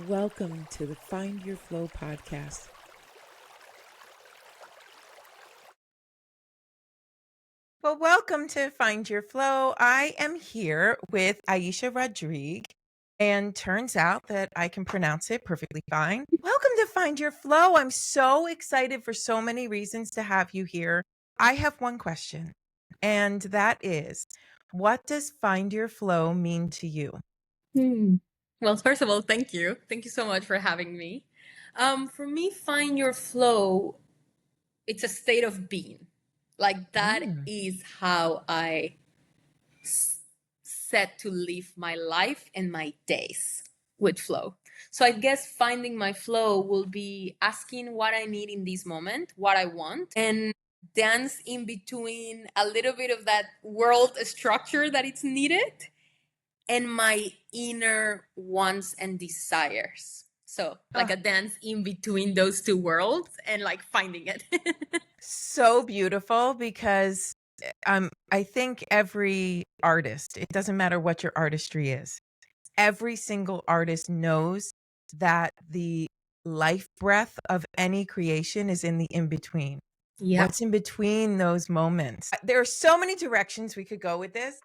Welcome to the Find Your Flow podcast. Well, welcome to Find Your Flow. I am here with AISHA Rodrigue, and turns out that I can pronounce it perfectly fine. Welcome to Find Your Flow. I'm so excited for so many reasons to have you here. I have one question, and that is, what does Find Your Flow mean to you? Well, first of all, thank you. Thank you so much for having me. For me, find your flow, it's a state of being. Like that is how I set to live my life and my days with flow. So I guess finding my flow will be asking what I need in this moment, what I want, and dance in between a little bit of that world structure that it's needed and my inner wants and desires. So like a dance in between those two worlds and like finding it. So beautiful, because I think every artist, it doesn't matter what your artistry is, every single artist knows that the life breath of any creation is in the in-between. Yeah. What's in between those moments? There are so many directions we could go with this.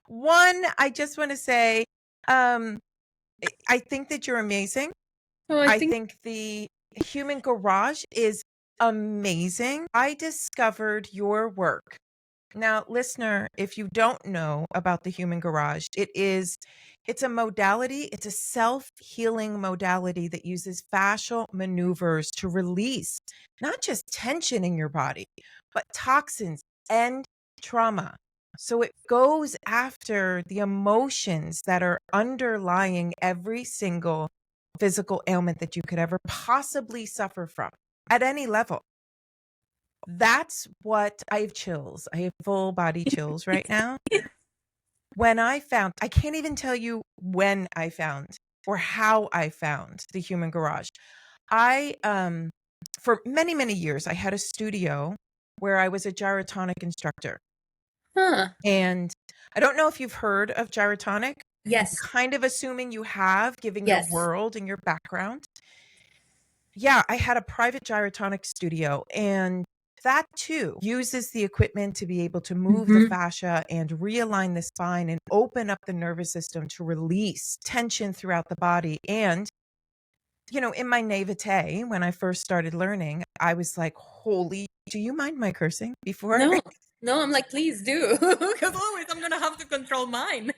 One, I just want to say, I think that you're amazing. Oh, I think the Human Garage is amazing. I discovered your work. Now, listener, if you don't know about the Human Garage, it's a modality, it's a self-healing modality that uses fascial maneuvers to release not just tension in your body, but toxins and trauma. So it goes after the emotions that are underlying every single physical ailment that you could ever possibly suffer from at any level. That's what I have chills. I have full body chills right now. When I can't even tell you when I found or how I found the Human Garage. I, for many, many years, I had a studio where I was a gyrotonic instructor. And I don't know if you've heard of gyrotonic. Yes. Kind of assuming you have, given Yes. your world and your background. Yeah, I had a private gyrotonic studio, and that too uses the equipment to be able to move the fascia and realign the spine and open up the nervous system to release tension throughout the body. And, in my naivete, when I first started learning, I was like, holy, do you mind my cursing before? No, I'm like, please do. Because always I'm going to have to control mine.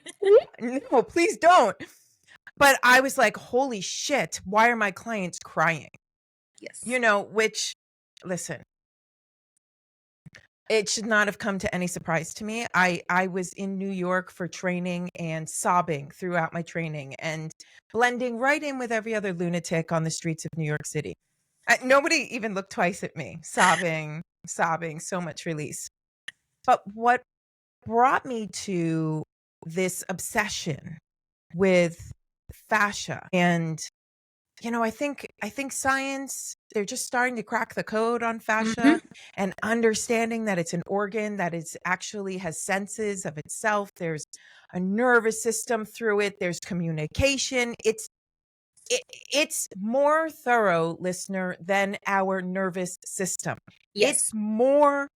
No, please don't. But I was like, holy shit, why are my clients crying? Yes. Which, listen, it should not have come to any surprise to me. I was in New York for training and sobbing throughout my training and blending right in with every other lunatic on the streets of New York City. Nobody even looked twice at me, sobbing, so much release. But what brought me to this obsession with fascia, and I think science, they're just starting to crack the code on fascia and understanding that it's an organ that is actually has senses of itself. There's a nervous system through it. There's communication. It's more thorough, listener, than our nervous system. Yes. It's more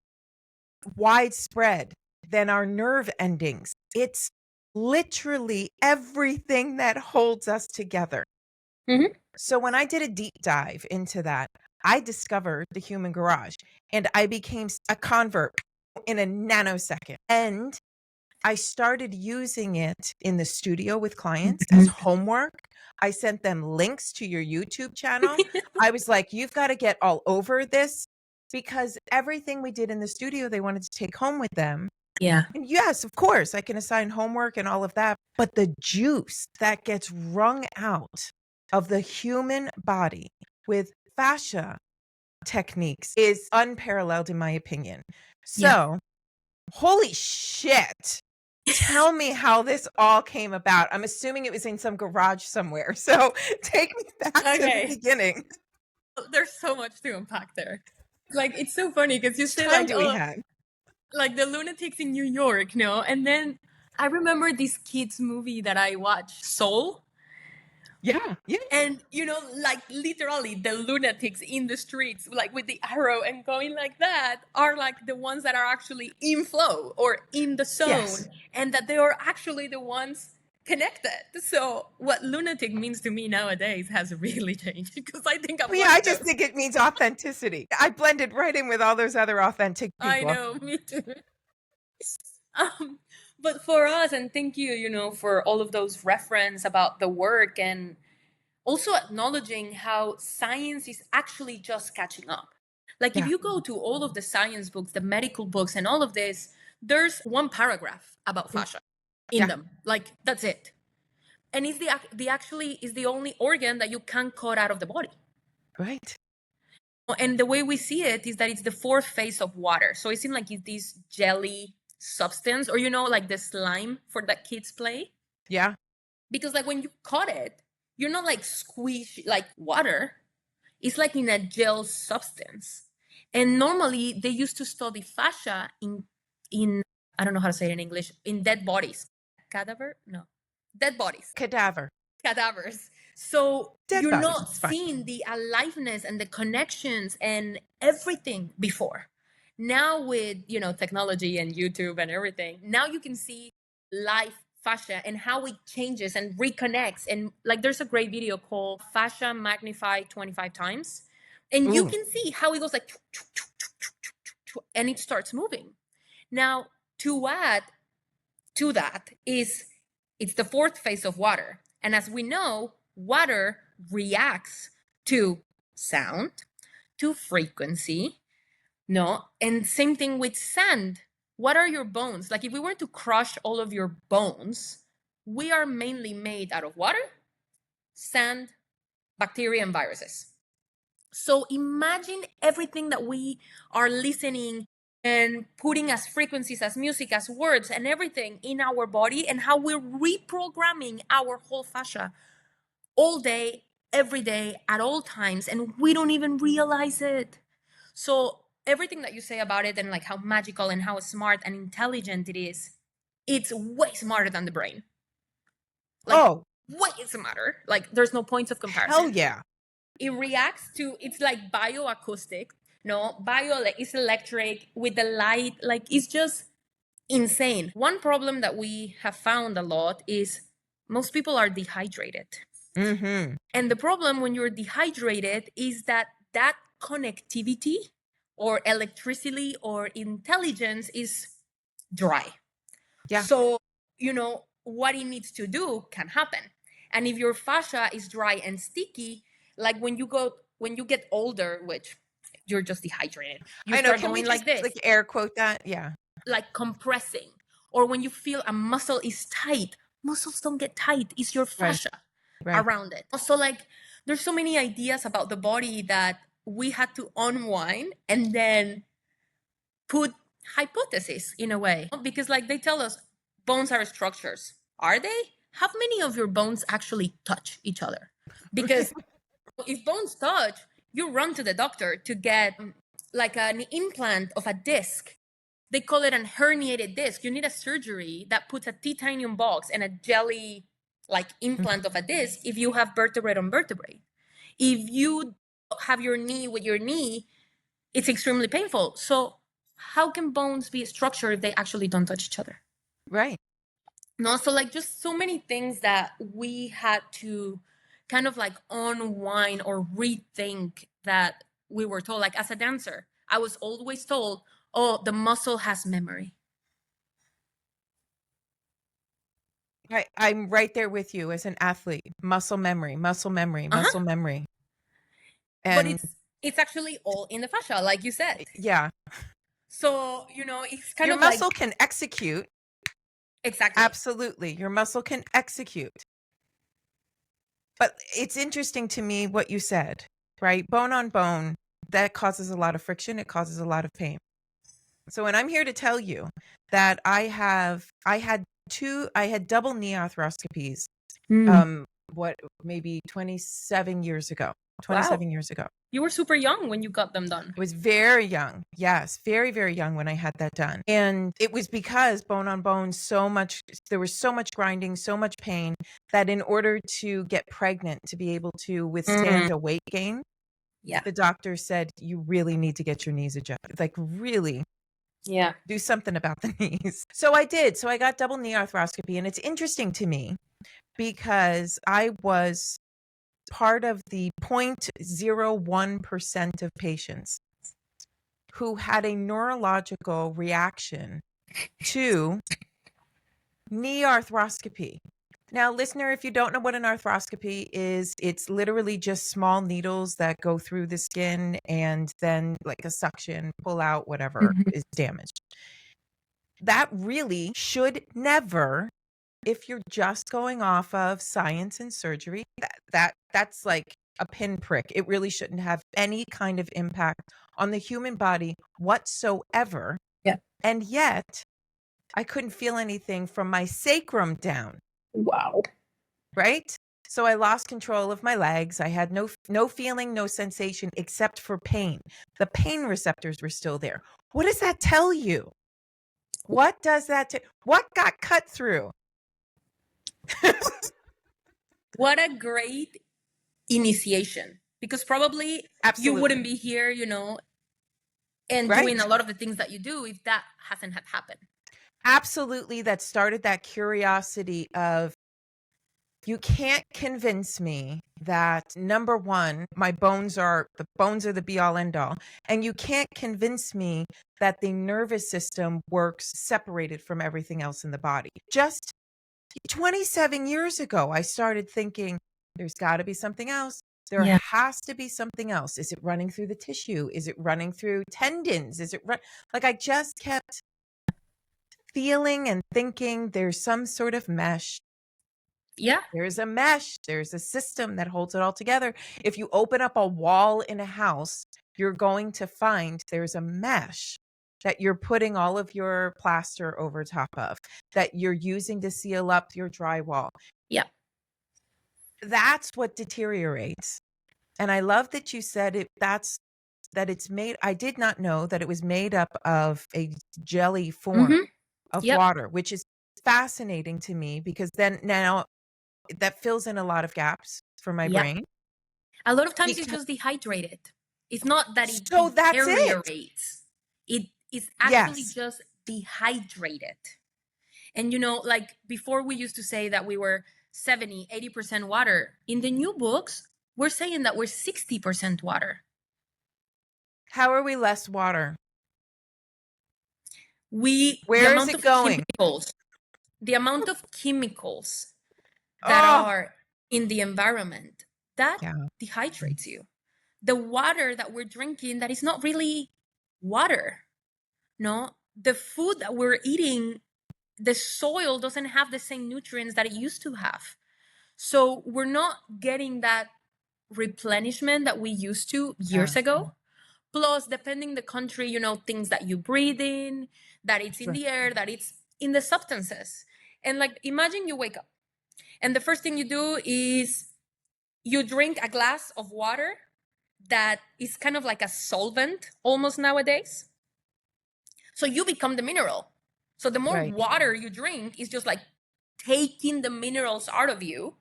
widespread than our nerve endings. It's literally everything that holds us together. So when I did a deep dive into that, I discovered the Human Garage, and I became a convert in a nanosecond. And I started using it in the studio with clients as homework. I sent them links to your YouTube channel. I was like, you've got to get all over this, because everything we did in the studio, they wanted to take home with them. Yeah. And yes, of course, I can assign homework and all of that. But the juice that gets wrung out of the human body with fascia techniques is unparalleled, in my opinion. So, holy shit. Tell me how this all came about. I'm assuming it was in some garage somewhere. So take me back to the beginning. There's so much to unpack there. Like, it's so funny because you say Time like, do we have? like the lunatics in New York, no? And then I remember this kids movie that I watched, Soul. Yeah. Yeah. And like literally the lunatics in the streets like with the arrow and going like that are like the ones that are actually in flow or in the zone, Yes. and that they are actually the ones connected. So what lunatic means to me nowadays has really changed, because I think I'm Well, yeah, one I of just those. think it means authenticity. I blended right in with all those other authentic I people. know, me too. um, but for us, and thank you, for all of those reference about the work, and also acknowledging how science is actually just catching up. Like if Yeah. you go to all of the science books, the medical books, and all of this, there's one paragraph about fascia in Yeah. them. Like that's it. And it's the actually is the only organ that you can cut out of the body. Right. And the way we see it is that it's the fourth phase of water. So it seems like it's this jelly substance, or like the slime for that kids play. Yeah. Because like when you cut it, you're not like squish like water. It's like in a gel substance. And normally they used to study fascia in I don't know how to say it in English, in dead bodies. Cadaver? No. Dead bodies. Cadaver. Cadavers. So Dead you're bodies. not It's fine. seeing the aliveness and the connections and everything before. Now with technology and YouTube and everything, now you can see live fascia and how it changes and reconnects. And like there's a great video called Fascia Magnified 25 Times. And you Ooh. can see how it goes like and it starts moving. Now, to add to that is it's the fourth phase of water. And as we know, water reacts to sound, to frequency, no? And same thing with sand. What are your bones? Like if we were to crush all of your bones, we are mainly made out of water, sand, bacteria, and viruses. So imagine everything that we are listening and putting as frequencies, as music, as words, and everything in our body, and how we're reprogramming our whole fascia all day, every day, at all times, and we don't even realize it. So everything that you say about it, and like how magical and how smart and intelligent it is, it's way smarter than the brain. Like Oh, way smarter. Like there's no points of hell comparison. yeah. It reacts to, it's like bioacoustic, no bio, like it's electric with the light, like it's just insane. One problem that we have found a lot is most people are dehydrated. Mm-hmm. And the problem when you're dehydrated is that that connectivity or electricity or intelligence is dry. Yeah. So, what it needs to do can happen. And if your fascia is dry and sticky, like when you get older, which you're just dehydrated, you I know. start Can we going just like this, like air quote that? Yeah. like compressing. Or when you feel a muscle is tight, muscles don't get tight, it's your Right. fascia Right. around it. So like there's so many ideas about the body that we had to unwind and then put hypotheses in a way, because like they tell us bones are structures. Are they? How many of your bones actually touch each other? Because if bones touch, you run to the doctor to get like an implant of a disc. They call it a herniated disc. You need a surgery that puts a titanium box and a jelly like implant of a disc if you have vertebrae on vertebrae. If you have your knee with your knee, it's extremely painful. So how can bones be structured if they actually don't touch each other? Right. No, so like just so many things that we had to kind of like unwind or rethink that we were told. Like as a dancer, I was always told, oh, the muscle has memory. I'm right there with you as an athlete. Muscle memory, muscle memory, Uh-huh. muscle memory. But And it's actually all in the fascia, like you said. yeah, So, it's kind your of like muscle can execute. exactly. Absolutely. Your muscle can execute. But it's interesting to me what you said, right? Bone on bone, that causes a lot of friction. It causes a lot of pain. So when I'm here to tell you that I had double knee arthroscopies, Mm. what, maybe 27 years ago. 27 years ago. You were super young when you got them done. I was very young. Yes, very, very young when I had that done. And it was because bone on bone, there was so much grinding, so much pain that in order to get pregnant, to be able to withstand a weight gain, the doctor said, you really need to get your knees adjusted. Like, really do something about the knees. So I did. So I got double knee arthroscopy. And it's interesting to me because I was part of the 0.01% of patients who had a neurological reaction to knee arthroscopy. Now, listener, if you don't know what an arthroscopy is, it's literally just small needles that go through the skin and then, like a suction, pull out whatever is damaged. That really should never, if you're just going off of science and surgery, that's like a pinprick. It really shouldn't have any kind of impact on the human body whatsoever. Yeah. And yet, I couldn't feel anything from my sacrum down. Wow. Right? So I lost control of my legs. I had no feeling, no sensation except for pain. The pain receptors were still there. What does that tell you? What does that what got cut through? What a great initiation, because probably you wouldn't be here, and doing a lot of the things that you do if that hasn't had happened. Absolutely. That started that curiosity of, you can't convince me that, number one, the bones are the be all end all. And you can't convince me that the nervous system works separated from everything else in the body. Just 27 years ago, I started thinking, there's got to be something else. There has to be something else. Is it running through the tissue? Is it running through tendons? Like, I just kept feeling and thinking there's some sort of mesh. Yeah. There's a mesh. There's a system that holds it all together. If you open up a wall in a house, you're going to find there's a mesh that you're putting all of your plaster over top of, that you're using to seal up your drywall. Yeah. That's what deteriorates. And I love that you said that it's made. I did not know that it was made up of a jelly form of water, which is fascinating to me, because now that fills in a lot of gaps for my brain. A lot of times it's just dehydrated. It's not that it deteriorates. It is actually just dehydrated. And like before, we used to say that we were 70-80% water. In the new books, we're saying that we're 60% water. How are we less water? Where is it going? The amount of chemicals that are in the environment, that dehydrates you. The water that we're drinking, that is not really water. No, the food that we're eating, the soil doesn't have the same nutrients that it used to have. So we're not getting that replenishment that we used to years ago. Plus, depending the country, things that you breathe in, that it's in the air, that it's in the substances. And like, imagine you wake up and the first thing you do is you drink a glass of water that is kind of like a solvent almost nowadays. So you become the mineral. So the more water you drink is just like taking the minerals out of you.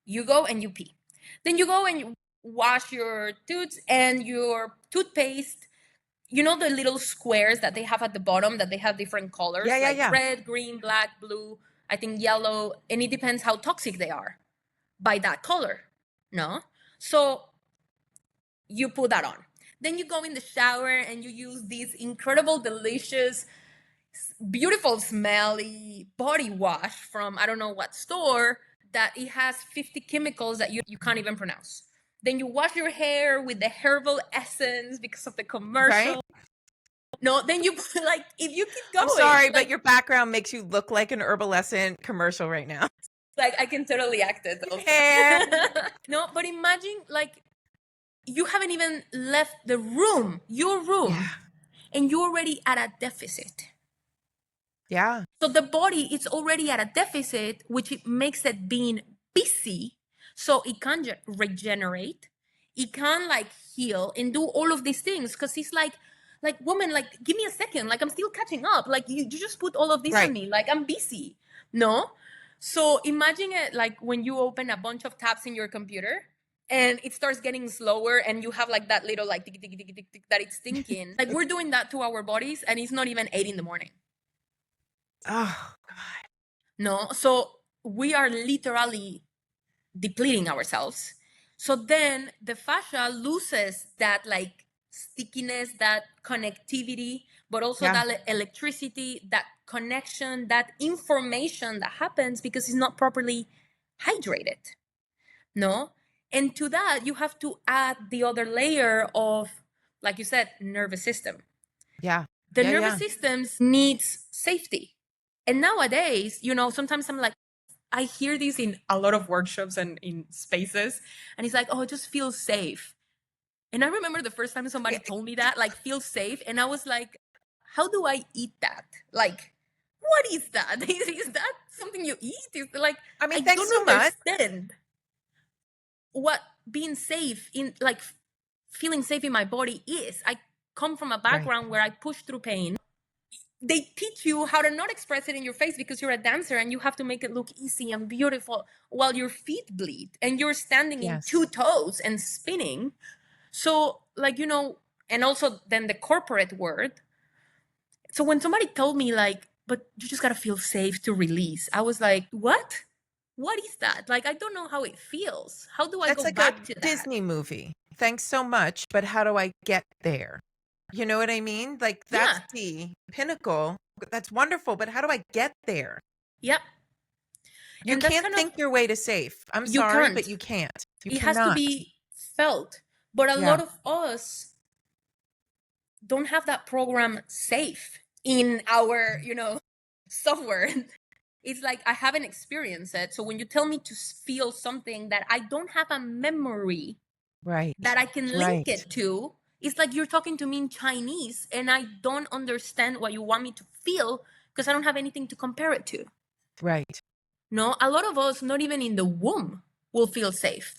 You go and you pee. Then you go and you wash your tooth and your toothpaste. The little squares that they have at the bottom that they have different colors, red, green, black, blue, I think yellow, and it depends how toxic they are by that color. No? So you put that on. Then you go in the shower and you use this incredible, delicious, beautiful, smelly body wash from I don't know what store, that it has 50 chemicals that you can't even pronounce. Then you wash your hair with the herbal essence because of the commercial. Right? No, then you like, if you keep going. I'm sorry, but your background makes you look like an herbal essence commercial right now. Like, I can totally act it. No, but imagine, like, you haven't even left the room, your room, and you're already at a deficit. Yeah. So the body is already at a deficit, which it makes it being busy, so it can regenerate, It can like heal and do all of these things because it's like woman, like give me a second, like I'm still catching up, like you just put all of this on Right. me, like I'm busy. No. So imagine it like when you open a bunch of tabs in your computer and it starts getting slower and you have like that little like tick, tick, tick, tick, tick, that it's thinking. Like we're doing that to our bodies and it's not even 8 in the morning. Oh, No. So we are literally depleting ourselves. So then the fascia loses that like stickiness, that connectivity, but also yeah. that electricity, that connection, that information that happens because it's not properly hydrated. No? And to that, you have to add the other layer of, like you said, nervous system. Yeah. The Yeah. nervous Yeah. systems needs safety. And nowadays, sometimes I'm like, I hear this in a lot of workshops and in spaces, and it's like, oh, just feel safe. And I remember the first time somebody Yeah. told me that, like, feel safe. And I was like, how do I eat that? Like, what is that? Is that something you eat? Is like, I mean, I thanks don't so much. understand what being safe in, like, feeling safe in my body is. I come from a Right. background where I push through pain. They teach you how to not express it in your face because you're a dancer and you have to make it look easy and beautiful while your feet bleed and you're standing in Yes. 2 toes and spinning. So, like, and also then the corporate word. So when somebody told me, like, but you just got to feel safe to release, I was like, what? What is that? Like, I don't know how it feels. How do I That's go like a back to that? Disney movie. Thanks so much, but how do I get there? You know what I mean? Like that's Yeah. the pinnacle. That's wonderful, but how do I get there? Yep. You And that's can't kind of, think your way to safe. I'm you sorry, but can't. you can't. You It has to cannot. be felt. But a Yeah. lot of us don't have that program safe in our software. It's like I haven't experienced it, so when you tell me to feel something that I don't have a memory Right. that I can link Right. it to, it's like you're talking to me in Chinese and I don't understand what you want me to feel because I don't have anything to compare it to. Right. No, a lot of us, not even in the womb, will feel safe.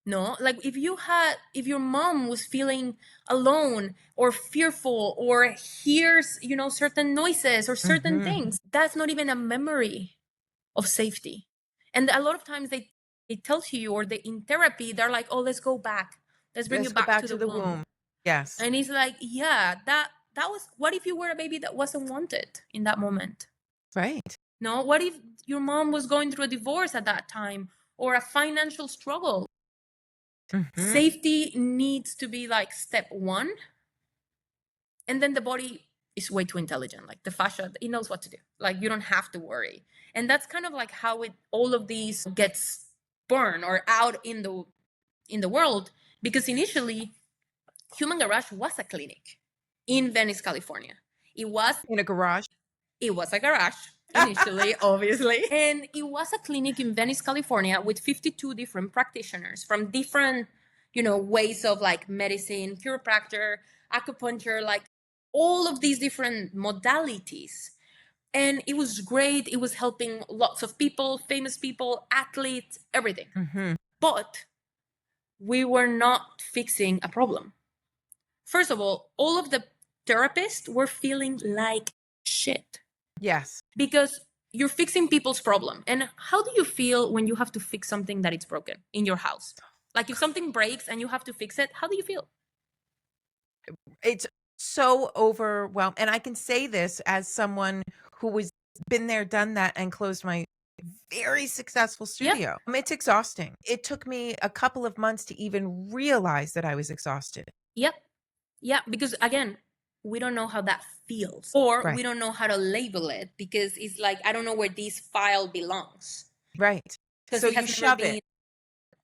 No, like if your mom was feeling alone or fearful or hears certain noises or certain Mhm. things, that's not even a memory of safety. And a lot of times they tell you, or they in therapy they're like, oh, let's go back, let's bring you Let's go back back to to the the womb. womb. Yes. And it's like, yeah, that was, what if you were a baby that wasn't wanted in that moment? Right. No, what if your mom was going through a divorce at that time or a financial struggle? Mhm. Safety needs to be like step one, and then the body is way too intelligent. Like the fascia, it knows what to do. Like you don't have to worry. And that's kind of like how it all of these gets burned or out in the world, because initially Human Garage was a clinic in Venice, California. It was In a garage. it was a garage initially, obviously. And it was a clinic in Venice, California with 52 different practitioners from different, ways of like medicine, chiropractor, acupuncture, like all of these different modalities. And it was great. It was helping lots of people, famous people, athletes, everything. Mhm. But we were not fixing a problem. First of all of the therapists were feeling like shit Yes. because you're fixing people's problem. And how do you feel when you have to fix something that is broken in your house? Like if something breaks and you have to fix it, how do you feel? It's so overwhelmed, and I can say this as someone who was been there, done that, and closed my very successful Yep. studio. It's exhausting. It took me a couple of months to even realize that I was exhausted. Yep. Yeah. Because again, we don't know how that feels, or Right. we don't know how to label it because it's like, I don't know where this file belongs Right. because So it you has never shove been it.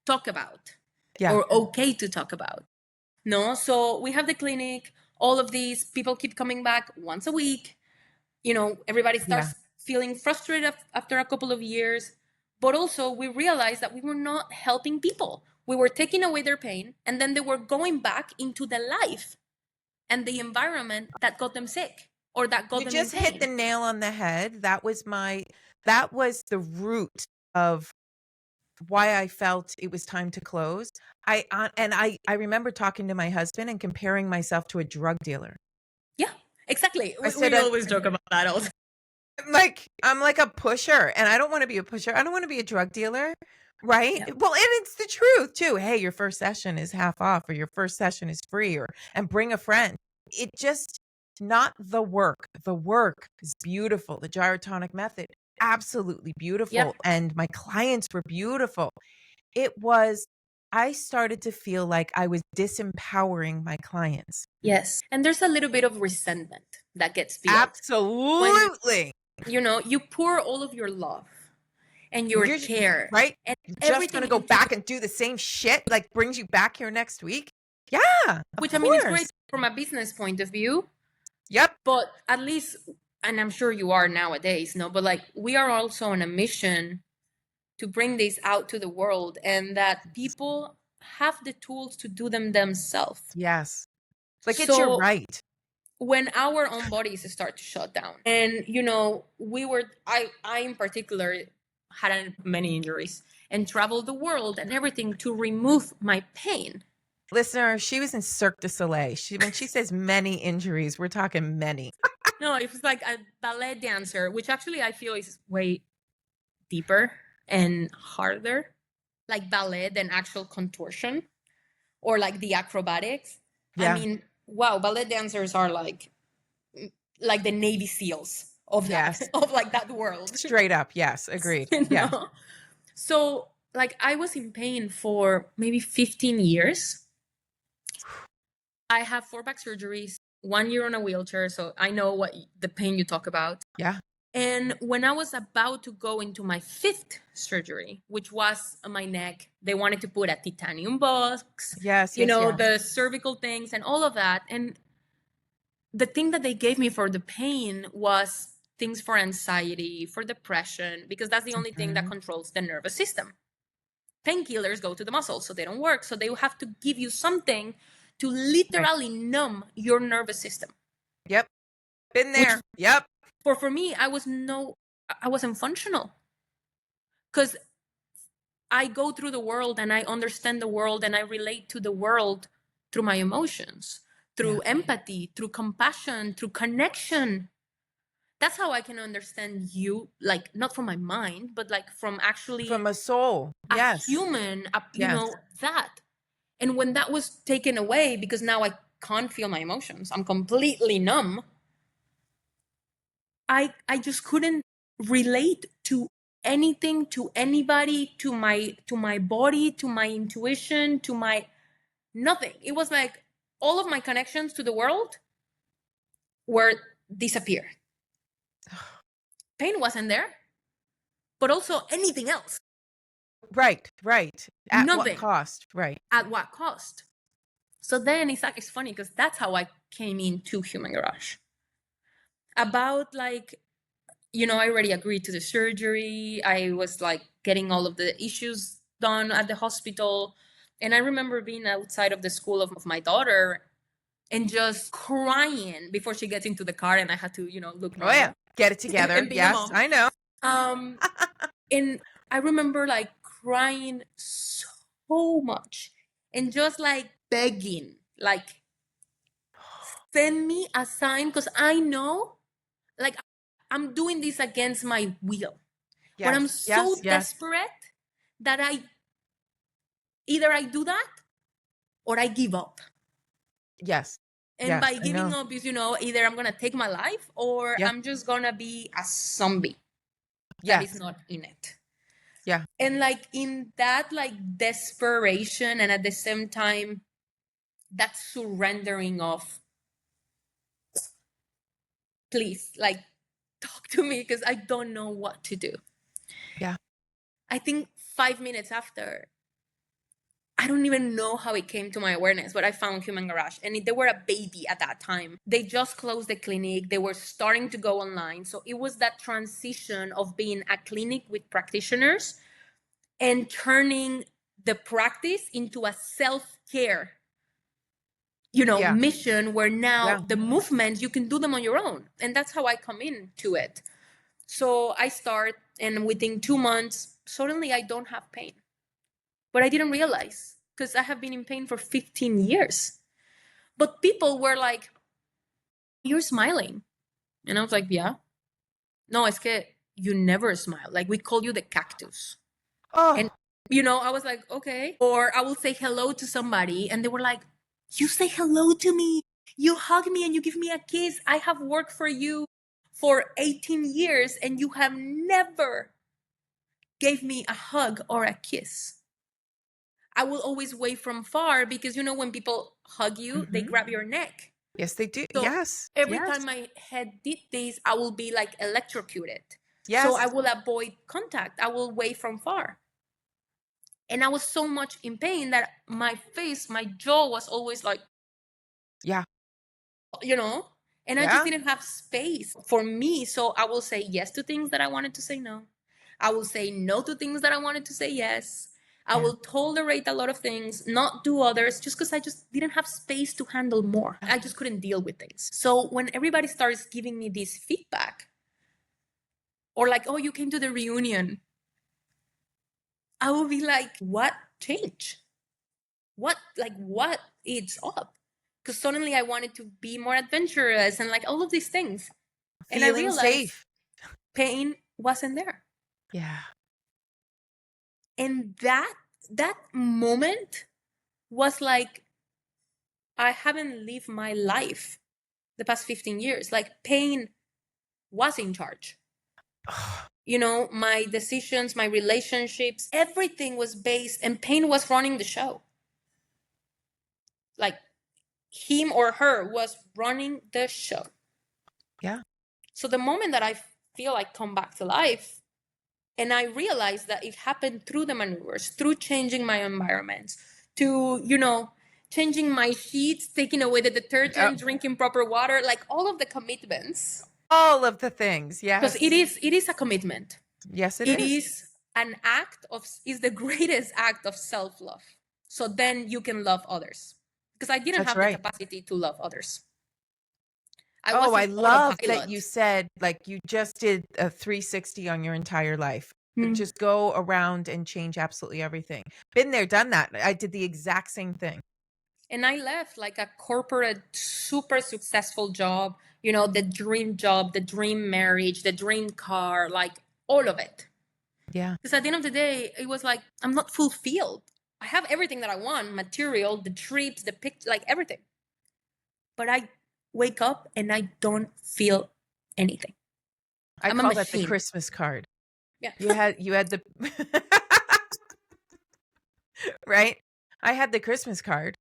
talked about Yeah. or okay to talk about. No. So we have the clinic, all of these people keep coming back once a week. Everybody Yeah. starts feeling frustrated after a couple of years. But also, we realized that we were not helping people. We were taking away their pain, and then they were going back into the life and the environment that got them sick or that got You them in just hit the pain. nail on the head. That was the root of why I felt it was time to close. I remember talking to my husband and comparing myself to a drug dealer. Yeah, exactly. I We said, always joke about that also. I'm like a pusher, and I don't want to be a pusher. I don't want to be a drug dealer, right? Yeah. Well, and it's the truth too. Hey, your first session is half off, or your first session is free, and bring a friend. It just not the work. The work is beautiful. The gyrotonic method, absolutely beautiful, Yep. and my clients were beautiful. It was. I started to feel like I was disempowering my clients. Yes. And there's a little bit of resentment that gets built. Absolutely. When, you pour all of your love and your You're care, right. and You're just everything gonna go into back and do the same shit, like brings you back here next week. Yeah, of which I mean is course. great from a business point of view, Yep. but at least, and I'm sure you are nowadays, no, but like we are also on a mission to bring this out to the world, and that people have the tools to do them themselves. Yes. Like it's your So right. when our own bodies start to shut down, and I in particular had many injuries and traveled the world and everything to remove my pain. Listener, she was in Cirque du Soleil. When she says many injuries, we're talking many. No, it was like a ballet dancer, which actually I feel is way deeper and harder, like ballet, than actual contortion or like the acrobatics. I Yeah. mean, wow, ballet dancers are like the Navy SEALs of Yes. that of like that world. Straight up. Yes. Agreed. You Yeah. know? So like I was in pain for maybe 15 years. I have 4 back surgeries, 1 year on a wheelchair, so I know what the pain you talk about. Yeah. And when I was about to go into my 5th surgery, which was on my neck, they wanted to put a titanium box, Yes. Yes. Yes. the cervical things and all of that. And the thing that they gave me for the pain was things for anxiety, for depression, because that's the only thing that controls the nervous system. Painkillers go to the muscles, so they don't work. So they will have to give you something to literally numb your nervous system. Yep. Been there. Yep. For me, I wasn't functional, because I go through the world and I understand the world and I relate to the world through my emotions, through empathy, through compassion, through connection. That's how I can understand you, like not from my mind, but like from actually From a soul. Yes. human, Yes. that. And when that was taken away, because now I can't feel my emotions, I'm completely numb. I just couldn't relate to anything, to anybody, to my body, to my intuition, to my nothing. It was like all of my connections to the world were disappeared. Pain wasn't there, but also anything else. Right. Right. At Nothing. what cost? Right. At what cost? So then it's funny because that's how I came into Human Garage. About like, I already agreed to the surgery. I was like getting all of the issues done at the hospital. And I remember being outside of the school of my daughter and just crying before she gets into the car, and I had to, look normal. Oh yeah. Get it together. And be a Yes. mom. I know. And I remember like crying so much and just like begging, like send me a sign, because I know like I'm doing this against my will. Yes. But I'm so yes. desperate that either I do that or I give up. Yes. And yes, by I giving know. up is, either I'm going to take my life or Yeah. I'm just going to be a zombie that Yes. is not in it. Yeah. And like in that like desperation, and at the same time that surrendering of, please, like talk to me because I don't know what to do. Yeah. I think 5 minutes after, I don't even know how it came to my awareness, but I found Human Garage, and they were a baby at that time. They just closed the clinic. They were starting to go online. So it was that transition of being a clinic with practitioners and turning the practice into a self-care, Yeah. mission, where now Yeah. the movements, you can do them on your own. And that's how I come into it. So I start, and within 2 months, suddenly I don't have pain. but I didn't realize because I have been in pain for 15 years. But people were like, "You're smiling." And I was like, "Yeah." No, es que you never smile. Like, we call you the cactus. And, Oh, I was like, okay. Or I will say hello to somebody and they were like, "You say hello to me. You hug me and you give me a kiss. I have worked for you for 18 years and you have never gave me a hug or a kiss." I will always wave from far because, when people hug you, they grab your neck. yes, they do. So Yes. every Yes. time my head did this, I will be like electrocuted. Yes. So I will avoid contact. I will wave from far. And I was so much in pain that my face, my jaw was always like, Yeah. and I just Yeah. didn't have space for me. So I will say yes to things that I wanted to say no. I will say no to things that I wanted to say yes. I Yeah. will tolerate a lot of things, not do others, just because I just didn't have space to handle more. I just couldn't deal with things. So when everybody starts giving me this feedback, or like, "Oh, you came to the reunion," I will be like, "What changed? What it's up?" Because suddenly I wanted to be more adventurous and like all of these things. And I Feeling realized safe. pain wasn't there. Yeah. And that moment was like, I haven't lived my life the past 15 years. Like, pain was in charge. My decisions, my relationships, everything was based, and pain was running the show. Like, him or her was running the show. Yeah. So the moment that I feel like come back to life, and I realized that it happened through the maneuvers, through changing my environments, to, changing my sheets, taking away the detergent, drinking proper water, like all of the commitments. All of the things. Because Yes. it is a commitment. Yes, it It is. is is the greatest act of self-love. So then you can love others. Because I didn't That's have the right. capacity to love others. I was Oh, I in love that you autopilot. said like you just did a 360 on your entire life. Just go around and change absolutely everything. Been there, done that. I did the exact same thing. And I left like a corporate, super successful job, the dream job, the dream marriage, the dream car, like all of it. Yeah. Because at the end of the day, it was like, I'm not fulfilled. I have everything that I want, material, the trips, the picture, like everything. But I wake up and I don't feel anything. I I'm a call that the machine. Christmas card. Yeah. You had the right? I had the Christmas card.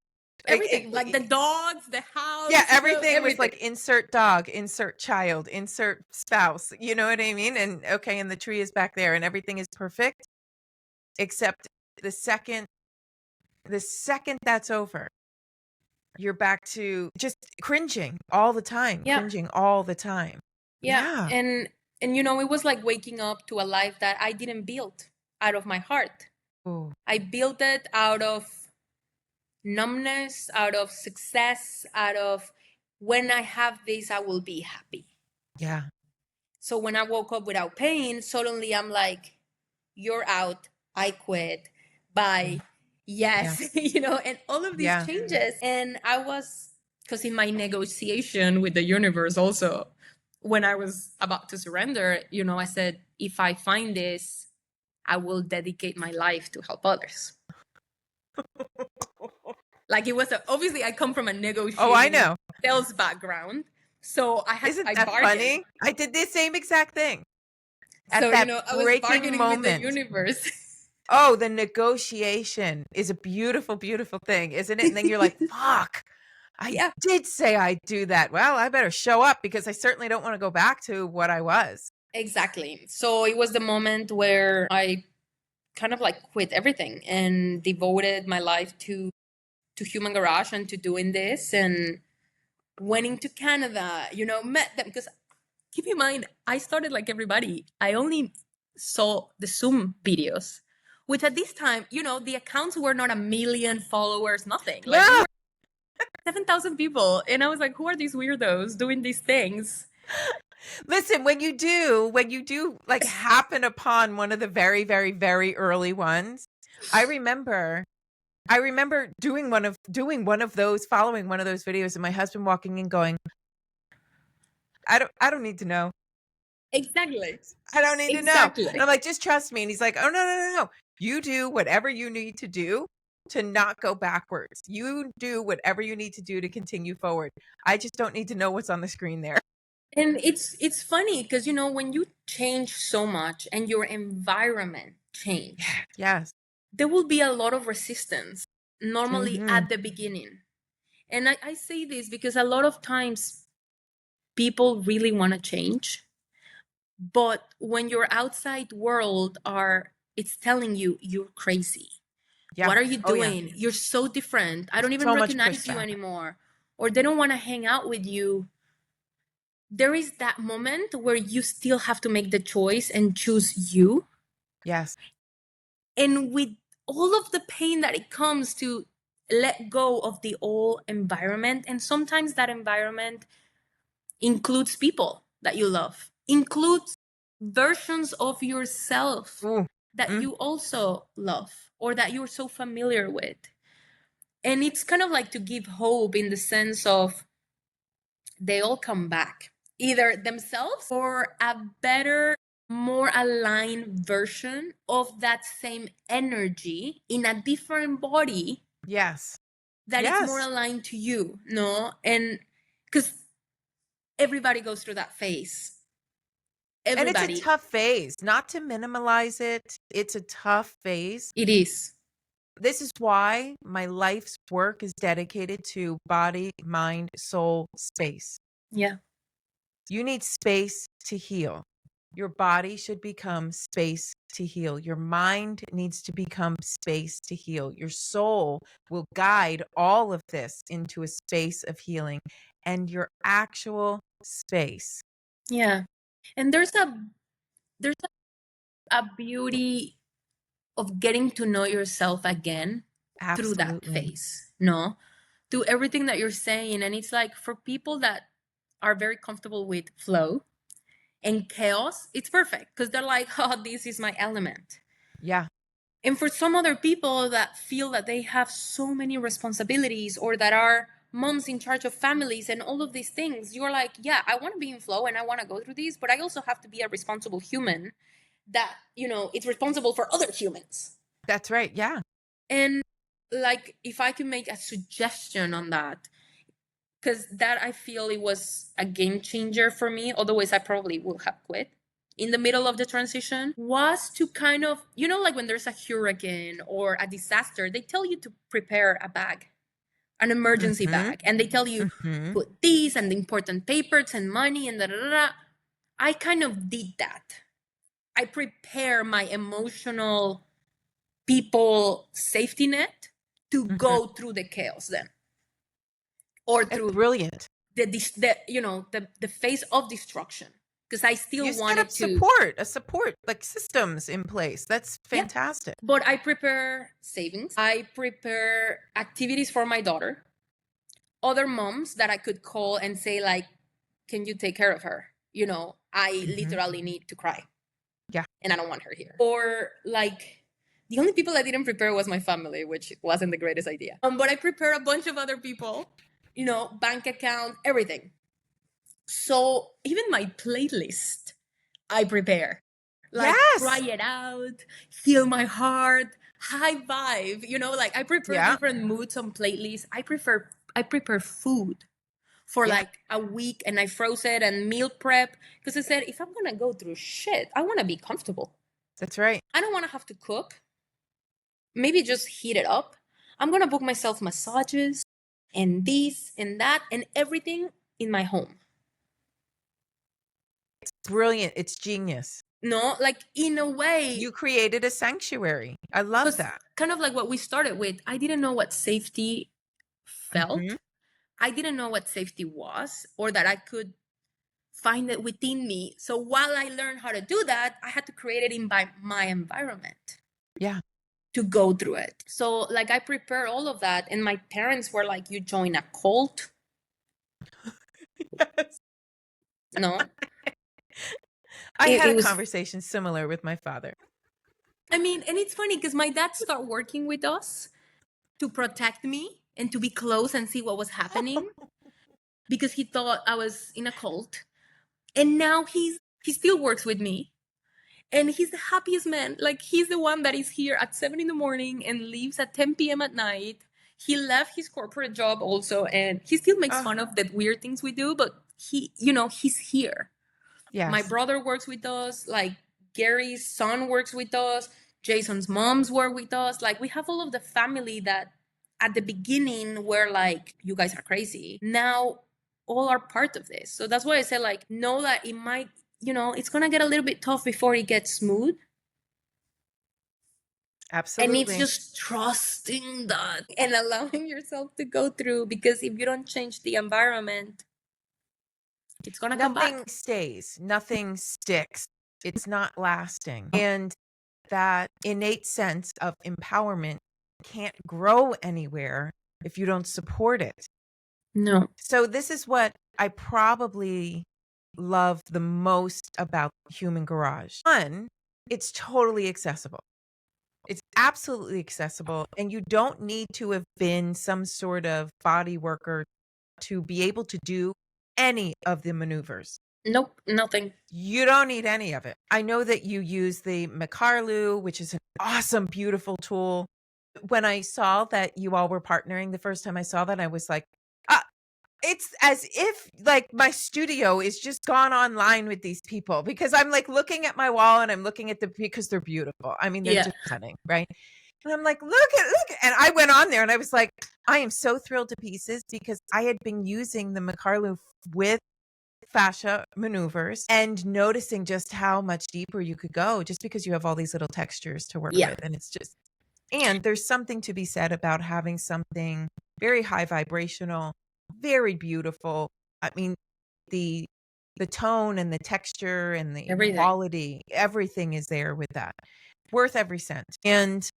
Everything, like the dogs, the house, yeah, everything was everything. like insert dog, insert child, insert spouse. You know what I mean? And okay, and the tree is back there and everything is perfect except the second that's over, you're back to just cringing all the time, Yeah. cringing all the time. Yeah. And it was like waking up to a life that I didn't build out of my heart. Ooh. I built it out of numbness, out of success, out of, when I have this, I will be happy. Yeah. So when I woke up without pain, suddenly I'm like, "You're out. I quit. Bye." Yes. And all of these changes. And I was, because in my negotiation with the universe also, when I was about to surrender, I said, if I find this, I will dedicate my life to help others. Like, it was obviously I come from a negotiating, Oh, I know. sales background. So Isn't I that bargained. funny? I did the same exact thing. At So, that I was breaking bargaining with the moment. universe. Oh, the negotiation is a beautiful, beautiful thing, isn't it? And then you're like, fuck, I did say I'd do that. Well, I better show up because I certainly don't want to go back to what I was. Exactly. So it was the moment where I kind of like quit everything and devoted my life to Human Garage and to doing this, and went into Canada, met them. Because keep in mind, I started like everybody. I only saw the Zoom videos, which at this time, the accounts were not 1 million followers, nothing. Like, we were 7,000 people. And I was like, who are these weirdos doing these things? Listen, when you do like happen upon one of the very, very, very early ones, I remember doing one of those, following one of those videos, and my husband walking in going, I don't need to know. Exactly. I don't need to know. And I'm Exactly. like, "Just trust me." And he's like, "Oh, no. You do whatever you need to do to not go backwards. You do whatever you need to do to continue forward. I just don't need to know what's on the screen there." And it's funny because, you know, when you change so much and your environment change, Yes. there will be a lot of resistance normally Mhm. at the beginning. And I say this because a lot of times people really want to change, but when your outside world are it's telling you you're crazy. Yeah. What are you Oh, yeah. doing? You're so different. I don't even So much recognize you pushback. anymore. Or they don't want to hang out with you. There is that moment where you still have to make the choice and choose you. Yes. And with all of the pain that it comes to let go of the old environment, and sometimes that environment includes people that you love, includes versions of yourself Ooh. that Mm. you also love or that you're so familiar with. And it's kind of like to give hope in the sense of they all come back, either themselves or a better, more aligned version of that same energy in a different body Yes. that is more Yes. aligned to you, no? And because everybody goes through that phase. And it's a Everybody. tough phase, not to minimalize it. It's a tough phase. It is. This is why my life's work is dedicated to body, mind, soul, space. Yeah. You need space to heal. Your body should become space to heal. Your mind needs to become space to heal. Your soul will guide all of this into a space of healing and your actual space. Yeah. And there's a beauty of getting to know yourself again through that Absolutely. phase, no? To everything that you're saying. And it's like for people that are very comfortable with flow and chaos, it's perfect because they're like, oh, this is my element. Yeah. And for some other people that feel that they have so many responsibilities or that are moms in charge of families and all of these things, you're like, yeah, I want to be in flow and I want to go through these, but I also have to be a responsible human that, you know, it's responsible for other humans. That's right. Yeah. And like, if I could make a suggestion on that, because that I feel it was a game changer for me. Otherwise, I probably would have quit in the middle of the transition. Was to kind of, you know, like when there's a hurricane or a disaster, they tell you to prepare a bag, an emergency Mhm. bag, and they tell you Mhm. put these and the important papers and money and da da da. Da. I kind of did that. I prepare my emotional people safety net to Mhm. go through the chaos then, or That's through brilliant. the you know the phase of destruction, because I You still set up wanted to. support, like systems in place. That's Yeah, fantastic. but I prepare savings, I prepare activities for my daughter, other moms that I could call and say like, can you take care of her, you know, I Mhm. literally need to cry Yeah. and I don't want her here. Or like the only people I didn't prepare was my family, which wasn't the greatest idea. But I prepare a bunch of other people, you know, bank account, everything. So even my playlist, I prepare. Like cry Yes. it out, heal my heart, high vibe. You know, like I prepare Yeah. different moods on playlists. I prepare food for Yeah. like a week and I froze it and meal prep because I said if I'm gonna go through shit, I wanna be comfortable. That's right. I don't wanna have to cook. Maybe just heat it up. I'm gonna book myself massages and this and that and everything in my home. It's brilliant. It's genius. No, like in a way, You created a sanctuary. I love was that. kind of like what we started with. I didn't know what safety Mhm. felt. I didn't know what safety was or that I could find it within me. So while I learned how to do that, I had to create it in my environment Yeah. to go through it. So like I prepared all of that and my parents were like, you join a cult? Yes. No. I had It a was conversation similar with my father. I mean, and it's funny because my dad started working with us to protect me and to be close and see what was happening because he thought I was in a cult. And now he still works with me. And he's the happiest man. Like, he's the one that is here at 7 in the morning and leaves at 10 p.m. at night. He left his corporate job also, and he still makes Oh, fun of the weird things we do, but he's here. My yes, brother works with us, like Gary's son works with us, Jason's moms work with us. Like, we have all of the family that at the beginning were like, you guys are crazy. Now all are part of this. So that's why I say, like, know that it might, it's gonna get a little bit tough before it gets smooth. And it's absolutely. just trusting that and allowing yourself to go through, because if you don't change the environment, it's gonna come Nothing back. stays, nothing sticks. It's not lasting. And that innate sense of empowerment can't grow anywhere if you don't support it. No. So, this is what I probably love the most about Human Garage. One, it's totally accessible. It's absolutely accessible, and you don't need to have been some sort of body worker to be able to do any of the maneuvers. Nope, nothing. You don't need any of it. I know that you use the Macarlu, which is an awesome, beautiful tool. When I saw that you all were partnering, the first time I saw that, I was like, ah, it's as if like my studio is just gone online with these people, because I'm like looking at my wall and I'm looking at because they're beautiful. I mean, they're Yeah. just stunning, right? And I'm like, look. And I went on there and I was like, I am so thrilled to pieces, because I had been using the Macarlu with fascia maneuvers and noticing just how much deeper you could go, just because you have all these little textures to work Yeah. with. And it's just, and there's something to be said about having something very high vibrational, very beautiful. I mean, the tone and the texture and the Everything. quality, everything is there with that. Worth every cent. And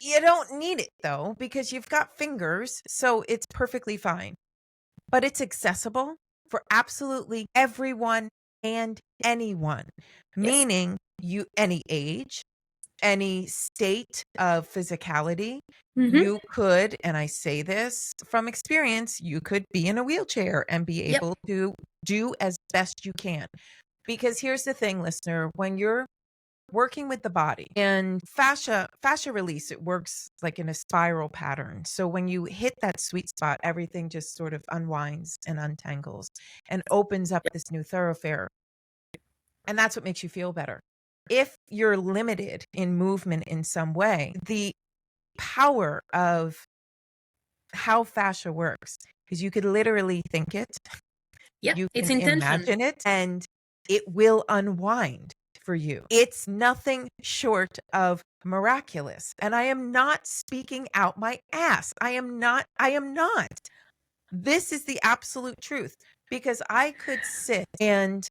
you don't need it though, because you've got fingers, so it's perfectly fine. But it's accessible for absolutely everyone and anyone, Yes. meaning you any age, any state of physicality. Mm-hmm. You could, and I say this from experience, you could be in a wheelchair and be Yep. able to do as best you can. Because here's the thing, listener, when you're working with the body and fascia release, it works like in a spiral pattern. So when you hit that sweet spot, everything just sort of unwinds and untangles and opens up this new thoroughfare. And that's what makes you feel better. If you're limited in movement in some way, the power of how fascia works is you could literally think it, Yep. you It's can intention. imagine it, and it will unwind for you. It's nothing short of miraculous. And I am not speaking out my ass. I am not. This is the absolute truth, because I could sit and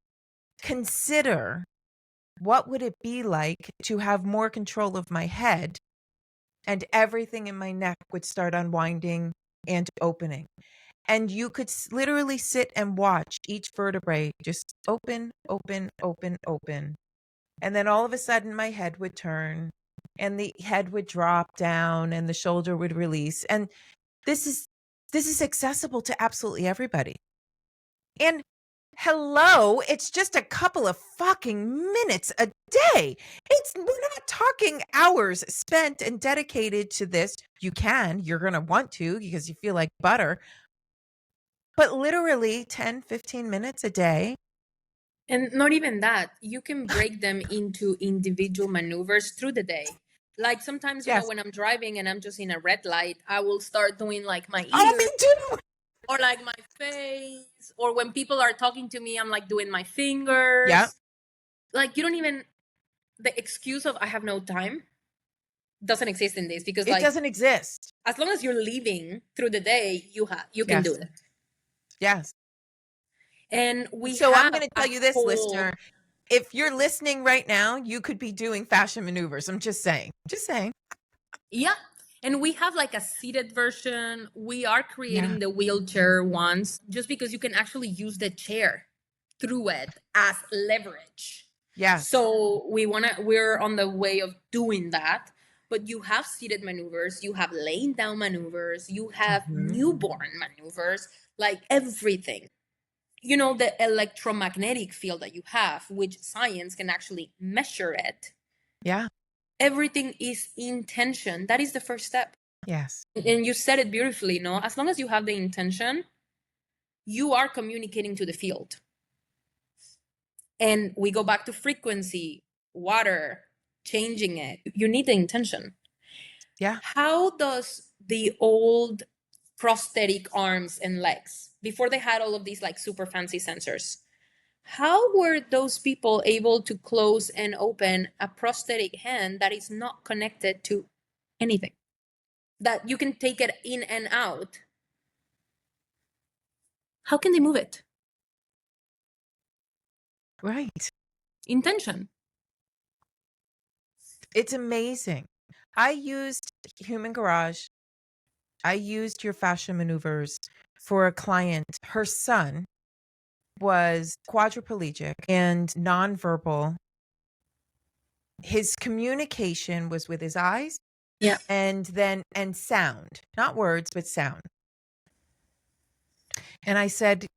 consider, what would it be like to have more control of my head, and everything in my neck would start unwinding and opening. And you could literally sit and watch each vertebrae just open, open, open, open. And then all of a sudden my head would turn and the head would drop down and the shoulder would release. And this is accessible to absolutely everybody. And hello, it's just a couple of fucking minutes a day. We're not talking hours spent and dedicated to this. You're going to want to, because you feel like butter. But literally 10, 15 minutes a day. And not even that, you can break them into individual maneuvers through the day. Like, sometimes, Yes. when I'm driving and I'm just in a red light, I will start doing like my Oh, me ears too. or like my face, or when people are talking to me, I'm like doing my Yeah. fingers. Like, you don't even, the excuse of I have no time doesn't exist in this, because It like, doesn't exist. as long as you're living through the day, you can do Yes. it. Yes. And we So I'm have going to a tell you this, whole, listener. If you're listening right now, you could be doing fashion maneuvers. I'm just saying. Just saying. yeah. And we have like a seated version. We are Yeah. creating the wheelchair ones, just because you can actually use the chair through it as leverage. Yes. So we're on the way of doing that. But you have seated maneuvers, you have laying down maneuvers, you have Mhm. newborn maneuvers, like everything. You know, the electromagnetic field that you have, which science can actually measure it. Yeah. Everything is intention. That is the first step. Yes. And you said it beautifully, no? As long as you have the intention, you are communicating to the field. And we go back to frequency, water, changing it. You need the intention. Yeah. How does the old prosthetic arms and legs, before they had all of these like super fancy sensors, how were those people able to close and open a prosthetic hand that is not connected to anything? That you can take it in and out. How can they move it? Right. Intention. It's amazing. I used Human Garage. I used your fascia maneuvers for a client. Her son was quadriplegic and nonverbal. His communication was with his eyes Yeah. and sound, not words, but sound. And I said,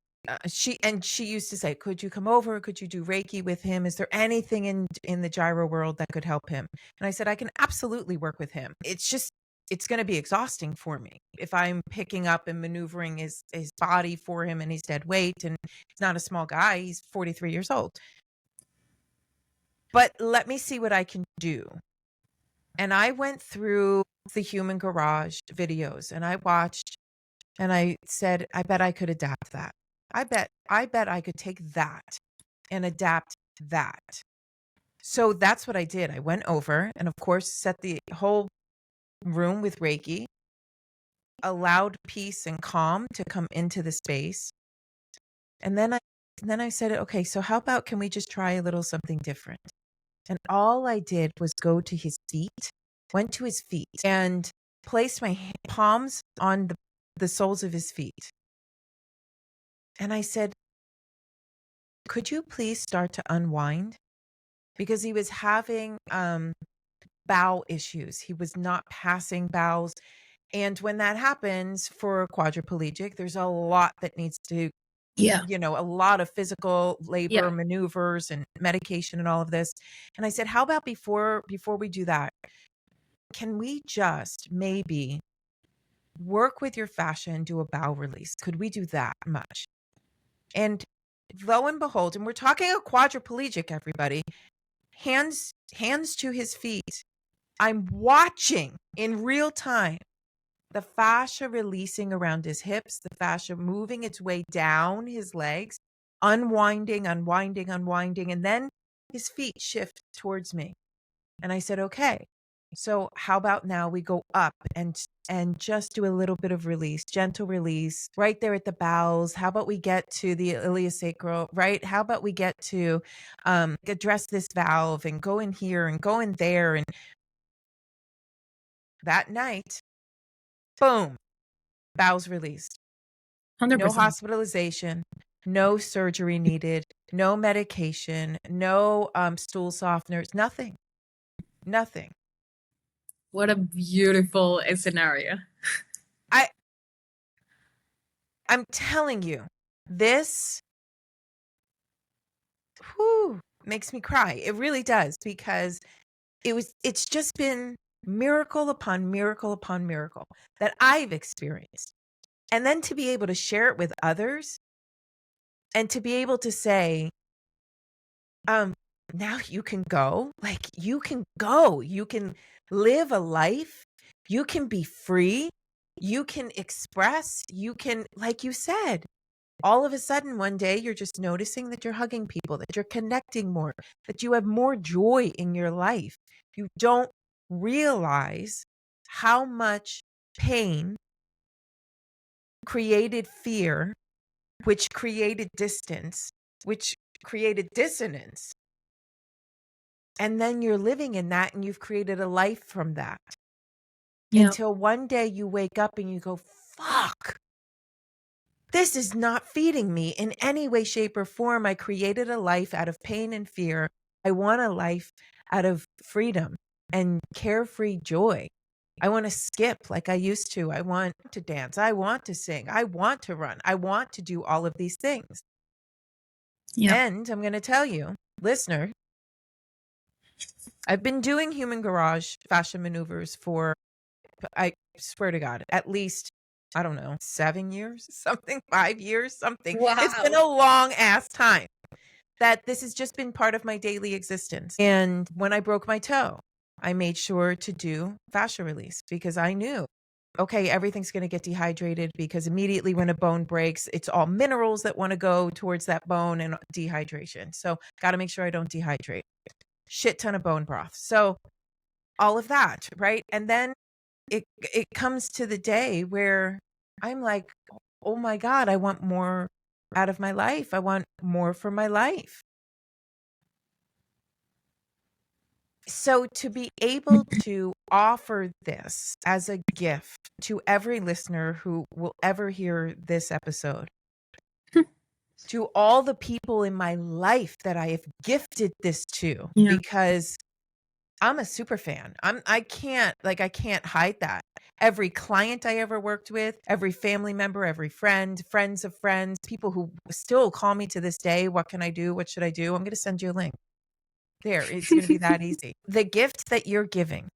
she used to say, could you come over? Could you do Reiki with him? Is there anything in the gyro world that could help him? And I said, I can absolutely work with him. It's going to be exhausting for me if I'm picking up and maneuvering his body for him and he's dead weight. And he's not a small guy. He's 43 years old. But let me see what I can do. And I went through the Human Garage videos and I watched and I said, I bet I could adapt that. I bet I could take that and adapt that. So that's what I did. I went over and of course set the whole room with Reiki, allowed peace and calm to come into the space. And then I said, okay, so how about can we just try a little something different? And all I did was go to his feet, went to his feet and placed my palms on the soles of his feet. And I said, could you please start to unwind? Because he was having bowel issues. He was not passing bowels. And when that happens for a quadriplegic, there's a lot that needs to, Yeah. a lot of physical labor, Yeah. maneuvers and medication and all of this. And I said, how about before we do that, can we just maybe work with your fascia and do a bowel release? Could we do that much? And lo and behold, and we're talking a quadriplegic, everybody, hands to his feet. I'm watching in real time the fascia releasing around his hips, the fascia moving its way down his legs, unwinding, unwinding, unwinding, and then his feet shift towards me. And I said, okay, so how about now we go up and just do a little bit of release, gentle release right there at the bowels. How about we get to the iliosacral, right? How about we get to address this valve and go in here and go in there. And that night, boom, bowels released. No 100%. hospitalization, no surgery needed, no medication, no stool softeners, nothing, nothing. What a beautiful scenario. I I'm telling you, this makes me cry. It really does because it's just been miracle upon miracle upon miracle that I've experienced. And then to be able to share it with others and to be able to say, um, now you can go, like you can go, you can live a life, you can be free, you can express, you can, like you said, all of a sudden one day you're just noticing that you're hugging people, that you're connecting more, that you have more joy in your life. You don't realize how much pain created fear, which created distance, which created dissonance. And then you're living in that and you've created a life from that. Yeah. Until one day you wake up and you go, fuck. This is not feeding me in any way, shape, or form. I created a life out of pain and fear. I want a life out of freedom and carefree joy. I want to skip like I used to. I want to dance. I want to sing. I want to run. I want to do all of these things. Yeah. And I'm going to tell you, listener, I've been doing human garage fascia maneuvers for, I swear to God, at least, I don't know, 7 years, something, 5 years, something. It's been Wow. a long ass time that this has just been part of my daily existence. And when I broke my toe, I made sure to do fascia release because I knew, okay, everything's going to get dehydrated because immediately when a bone breaks, it's all minerals that want to go towards that bone and dehydration. So, got to make sure I don't dehydrate. Shit ton of bone broth. So, all of that, right? And then it comes to the day where I'm like, "Oh my God, I want more out of my life. I want more for my life." So to be able to offer this as a gift to every listener who will ever hear this episode, to all the people in my life that I have gifted this to, Yeah. because I'm a super fan. I can't hide that. Every client I ever worked with, every family member, every friend, friends of friends, people who still call me to this day, what can I do? What should I do? I'm going to send you a link. There, it's going to be that easy. The gift that you're giving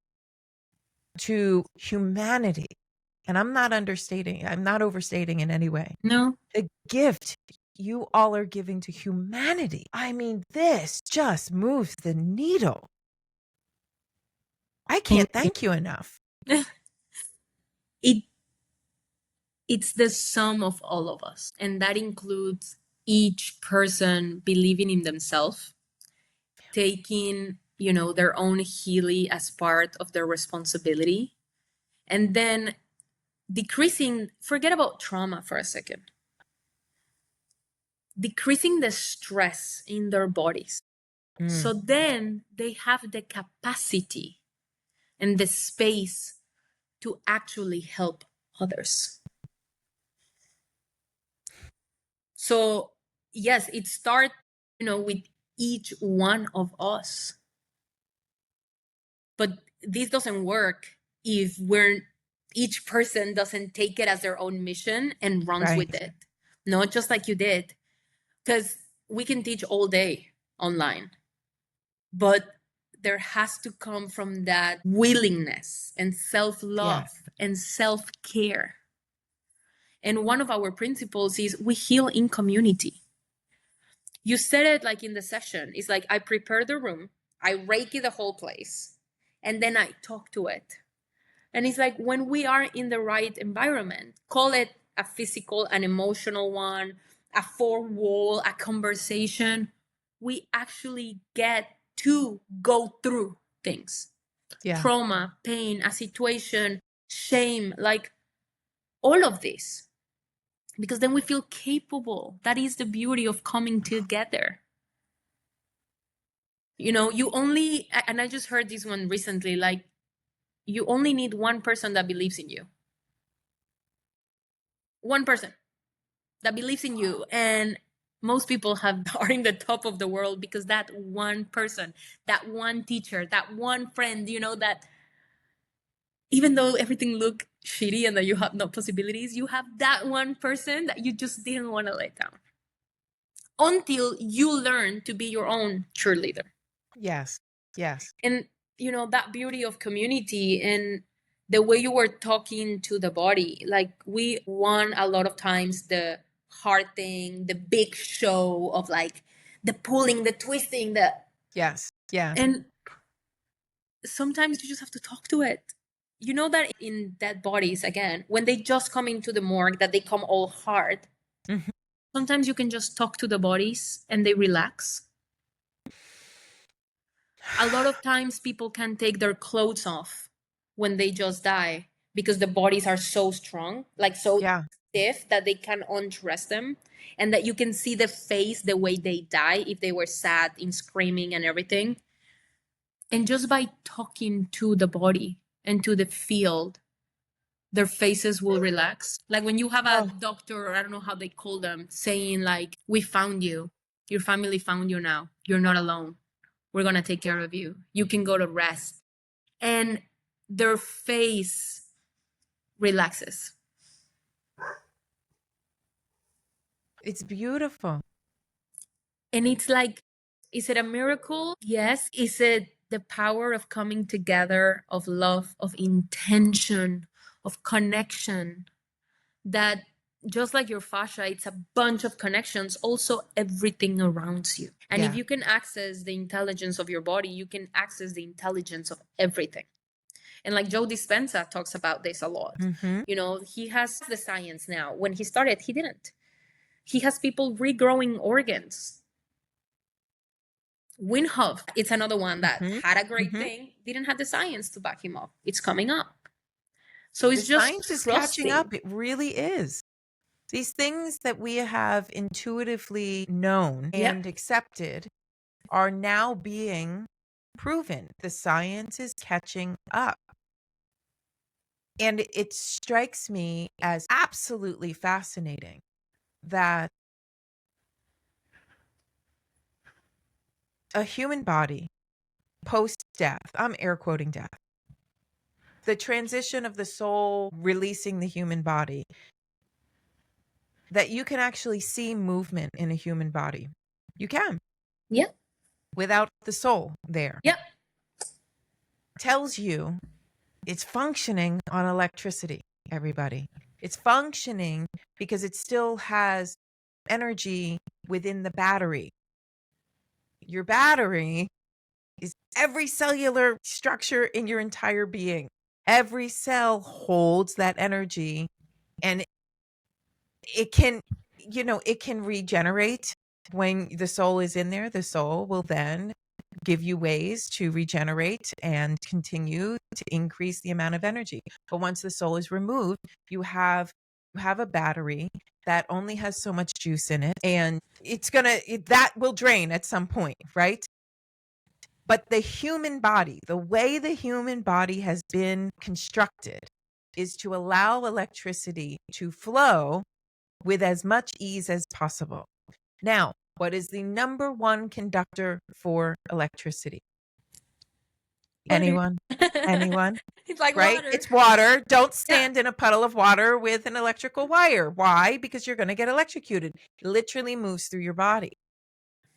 to humanity, and I'm not overstating in any way. No. The gift you all are giving to humanity. I mean, this just moves the needle. I can't thank you enough. it it's the sum of all of us, and that includes each person believing in themselves, taking, their own healing as part of their responsibility, and then decreasing, forget about trauma for a second, decreasing the stress in their bodies. So then they have the capacity and the space to actually help others. So yes, it starts, with each one of us. But this doesn't work if each person doesn't take it as their own mission and runs Right. with it. Not just like you did. Because we can teach all day online, but there has to come from that willingness and self-love Yes. and self-care. And one of our principles is we heal in community. You said it like in the session. It's like I prepare the room, I Reiki the whole place, and then I talk to it. And it's like when we are in the right environment, call it a physical, an emotional one, a four wall, a conversation, we actually get to go through things. Yeah. Trauma, pain, a situation, shame, like all of this. Because then we feel capable. That is the beauty of coming together. You only, and I just heard this one recently, like you only need one person that believes in you. One person that believes in you, and most people are in the top of the world because that one person, that one teacher, that one friend, that even though everything look shitty and that you have no possibilities, you have that one person that you just didn't want to let down until you learn to be your own cheerleader. Yes. Yes. And that beauty of community and the way you were talking to the body, like we want a lot of times the hard thing, the big show of like the pulling, the twisting, Yes. Yes. and sometimes you just have to talk to it. You know that in dead bodies, again, when they just come into the morgue, that they come all hard. Mhm. Sometimes you can just talk to the bodies and they relax. A lot of times people can take their clothes off when they just die because the bodies are so strong, like so Yeah. stiff that they can undress them, and that you can see the face the way they die if they were sad in screaming and everything. And just by talking to the body and to the field, their faces will relax. Like when you have a Oh, doctor, or I don't know how they call them, saying like, we found you, your family found you now, you're not alone. We're going to take care of you. You can go to rest. And their face relaxes. It's beautiful. And it's like, is it a miracle? Yes. Is it the power of coming together, of love, of intention, of connection? That just like your fascia, it's a bunch of connections, also everything around you. And if you can access the intelligence of your body, you can access the intelligence of everything. And like Joe Dispenza talks about this a lot. You know, he has the science now. When he started, he didn't. He has people regrowing organs. Wim Hof, it's another one that had a great thing, didn't have the science to back him up. It's coming up. So it's The just science is trusting. catching up. It really is. These things that we have intuitively known and accepted are now being proven. The science is catching up. And it strikes me as absolutely fascinating that a human body post-death, I'm air quoting death, the transition of the soul releasing the human body, that you can actually see movement in a human body. You can. Yep. Without the soul there. Yep. Tells you it's functioning on electricity, everybody. It's functioning because it still has energy within the battery. Your battery is every cellular structure in your entire being. Every cell holds that energy, and it can, it can regenerate. When the soul is in there, the soul will then give you ways to regenerate and continue to increase the amount of energy. But once the soul is removed, you have a battery that only has so much juice in it, and that will drain at some point, right? But the human body, the way the human body has been constructed, is to allow electricity to flow with as much ease as possible. Now, what is the number one conductor for electricity? Anyone? Anyone? It's like right? water. It's water. Don't stand in a puddle of water with an electrical wire. Why? Because you're going to get electrocuted. It literally moves through your body.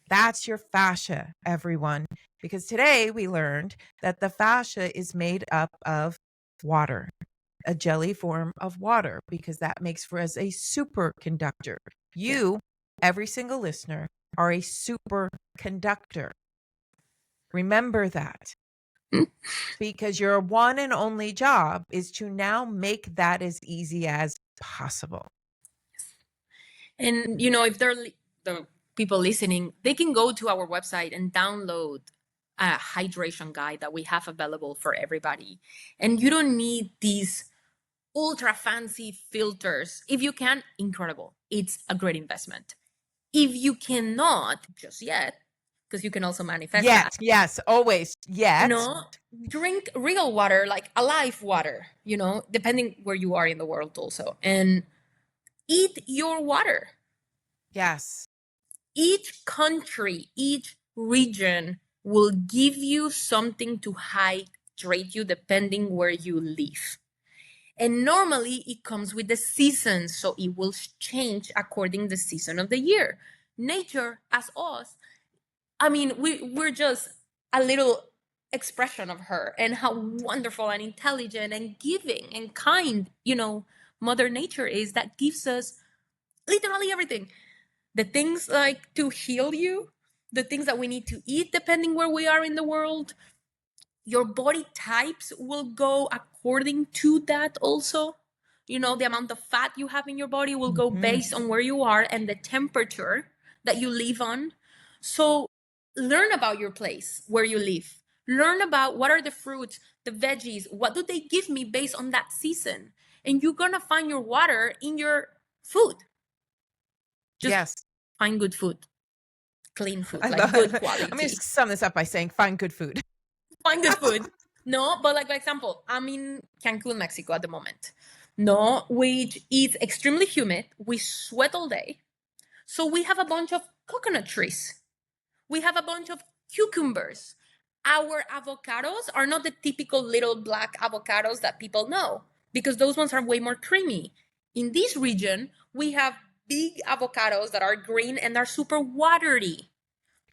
That's your fascia, everyone. Because today we learned that the fascia is made up of water, a jelly form of water, because that makes for us a superconductor. You, every single listener, are a superconductor. Remember that. Because your one and only job is to now make that as easy as possible. And, you know, if they're the people listening, they can go to our website and download a hydration guide that we have available for everybody. And you don't need these ultra fancy filters. If you can, incredible. It's a great investment. If you cannot just yet, because you can also manifest that. Yes, always. Yet. No, drink real water, like alive water, you know, depending where you are in the world also. And eat your water. Yes. Each country, each region will give you something to hydrate you depending where you live. And normally it comes with the seasons, so it will change according the season of the year. Nature, as us, I mean, we're just a little expression of her and how wonderful and intelligent and giving and kind, you know, Mother Nature is, that gives us literally everything. The things like to heal you, the things that we need to eat depending where we are in the world. Your body types will go according to that also. You know, the amount of fat you have in your body will go based on where you are and the temperature that you live on. So learn about your place where you live. Learn about what are the fruits, the veggies, what do they give me based on that season. And you're going to find your water in your food. Just find good food, clean food, like good quality. I'm going to sum this up by saying find good food. Find good food. No, but like, for example, I'm in Cancun, Mexico at the moment. No, which is extremely humid. We sweat all day. So we have a bunch of coconut trees. We have a bunch of cucumbers. Our avocados are not the typical little black avocados that people know, because those ones are way more creamy. In this region, we have big avocados that are green and are super watery,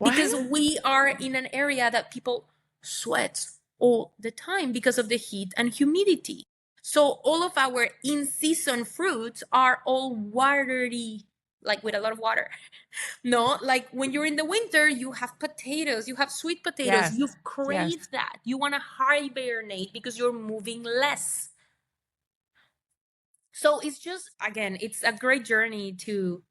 because What? we are in an area that people sweat all the time because of the heat and humidity. So all of our in-season fruits are all watery, like with a lot of water. No, like when you're in the winter, you have potatoes, you have sweet potatoes, Yes. you Yes. crave that. You want to hibernate because you're moving less. So it's just, again, it's a great journey to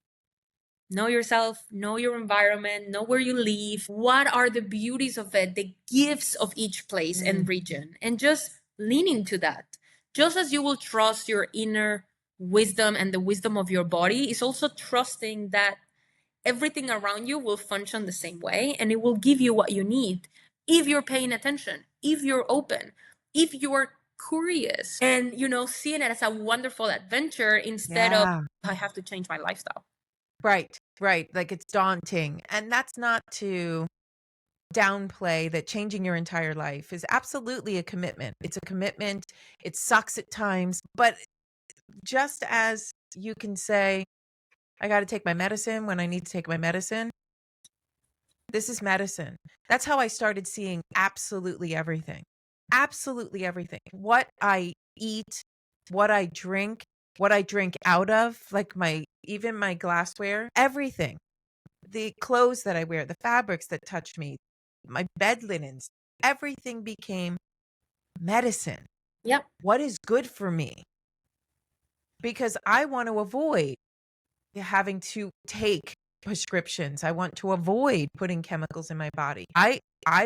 know yourself, know your environment, know where you live, what are the beauties of it, the gifts of each place and Mm. region, and just lean into that. Just as you will trust your inner wisdom and the wisdom of your body, is also trusting that everything around you will function the same way and it will give you what you need if you're paying attention, if you're open, if you're curious, and seeing it as a wonderful adventure instead of Yeah. I have to change my lifestyle. Right. Right. Like it's daunting. And that's not to downplay that changing your entire life is absolutely a commitment. It's a commitment. It sucks at times, but just as you can say, I got to take my medicine when I need to take my medicine, this is medicine. That's how I started seeing absolutely everything. Absolutely everything. What I eat, what I drink out of, like even my glassware, everything. The clothes that I wear, the fabrics that touch me, my bed linens, everything became medicine. Yep. What is good for me? Because I want to avoid having to take prescriptions. I want to avoid putting chemicals in my body. I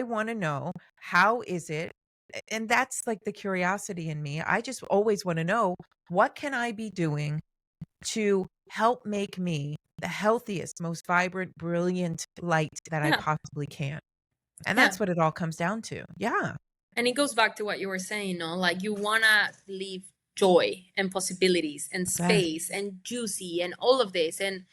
want to know, how is it, and that's like the curiosity in me. I just always want to know, what can I be doing to help make me the healthiest, most vibrant, brilliant light that I Yeah. possibly can. And Yeah. that's what it all comes down to. Yeah. And it goes back to what you were saying, no? Like you want to live joy and possibilities and Yes. space and juicy and all of this. And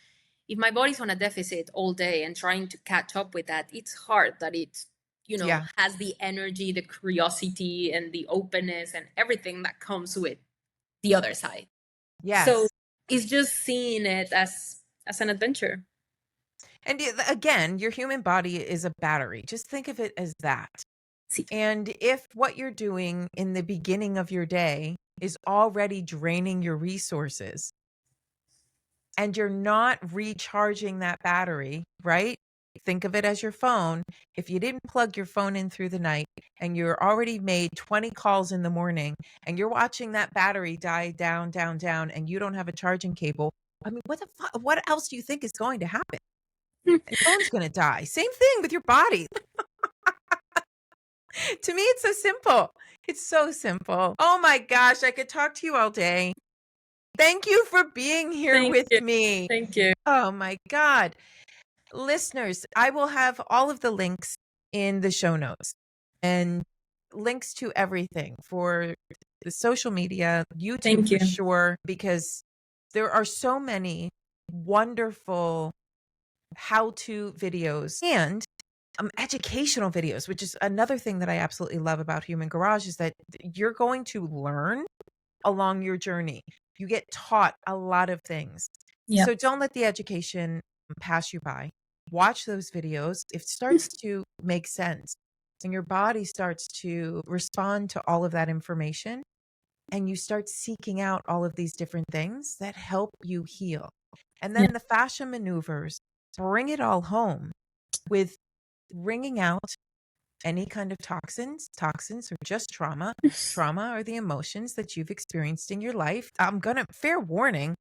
if my body's on a deficit all day and trying to catch up with that, it's hard that it, Yeah. has the energy, the curiosity, and the openness and everything that comes with the other side. So Yes. it's just seeing it as an adventure. And again, your human body is a battery. Just think of it as that. See. And if what you're doing in the beginning of your day is already draining your resources and you're not recharging that battery, right? Think of it as your phone. If you didn't plug your phone in through the night and you're already made 20 calls in the morning and you're watching that battery die down, down, down, and you don't have a charging cable, I mean, what else do you think is going to happen? Your phone's going to die. Same thing with your body. To me, it's so simple. It's so simple. Oh my gosh, I could talk to you all day. Thank you for being here Thank with you. me. Thank you. Oh my God. Listeners, I will have all of the links in the show notes and links to everything for the social media, YouTube Thank for you. sure, because there are so many wonderful how-to videos and educational videos, which is another thing that I absolutely love about Human Garage, is that you're going to learn along your journey. You get taught a lot of things. Yeah. So don't let the education pass you by. Watch those videos. It starts to make sense and your body starts to respond to all of that information. And you start seeking out all of these different things that help you heal. And Yeah. then the fascia maneuvers bring it all home with wringing out any kind of toxins or just trauma. Trauma are the emotions that you've experienced in your life. Fair warning,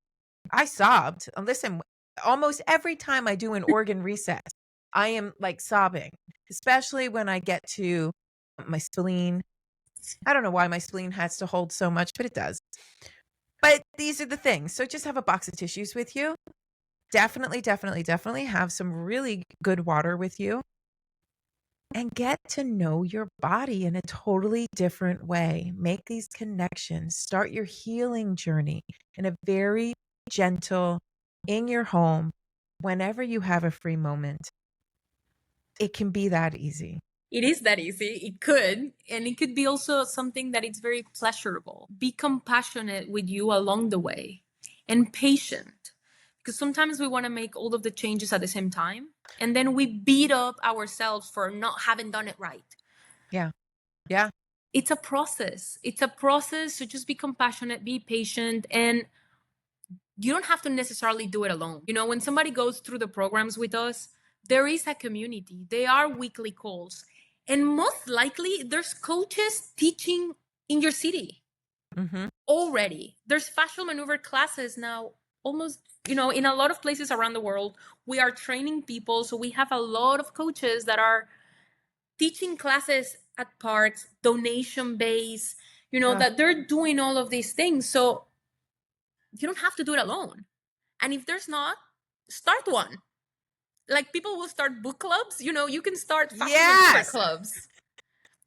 I sobbed. Listen, almost every time I do an organ reset, I am like sobbing, especially when I get to my spleen. I don't know why my spleen has to hold so much, but it does. But these are the things. So just have a box of tissues with you. Definitely, definitely, definitely have some really good water with you. And get to know your body in a totally different way. Make these connections. Start your healing journey in a very gentle, in your home, whenever you have a free moment. It can be that easy. It is that easy. It could. And it could be also something that it's very pleasurable. Be compassionate with you along the way and patient. Because sometimes we want to make all of the changes at the same time. And then we beat up ourselves for not having done it right. Yeah. Yeah. It's a process. It's a process. So just be compassionate, be patient, and you don't have to necessarily do it alone. You know, when somebody goes through the programs with us, there is a community. They are weekly calls. And most likely, there's coaches teaching in your city already. There's fascial maneuver classes now, almost, you know, in a lot of places around the world. We are training people. So we have a lot of coaches that are teaching classes at parks, donation based, you know, that they're doing all of these things. So you don't have to do it alone. And if there's not, start one. Like people will start book clubs, you know, you can start fashion maneuver clubs.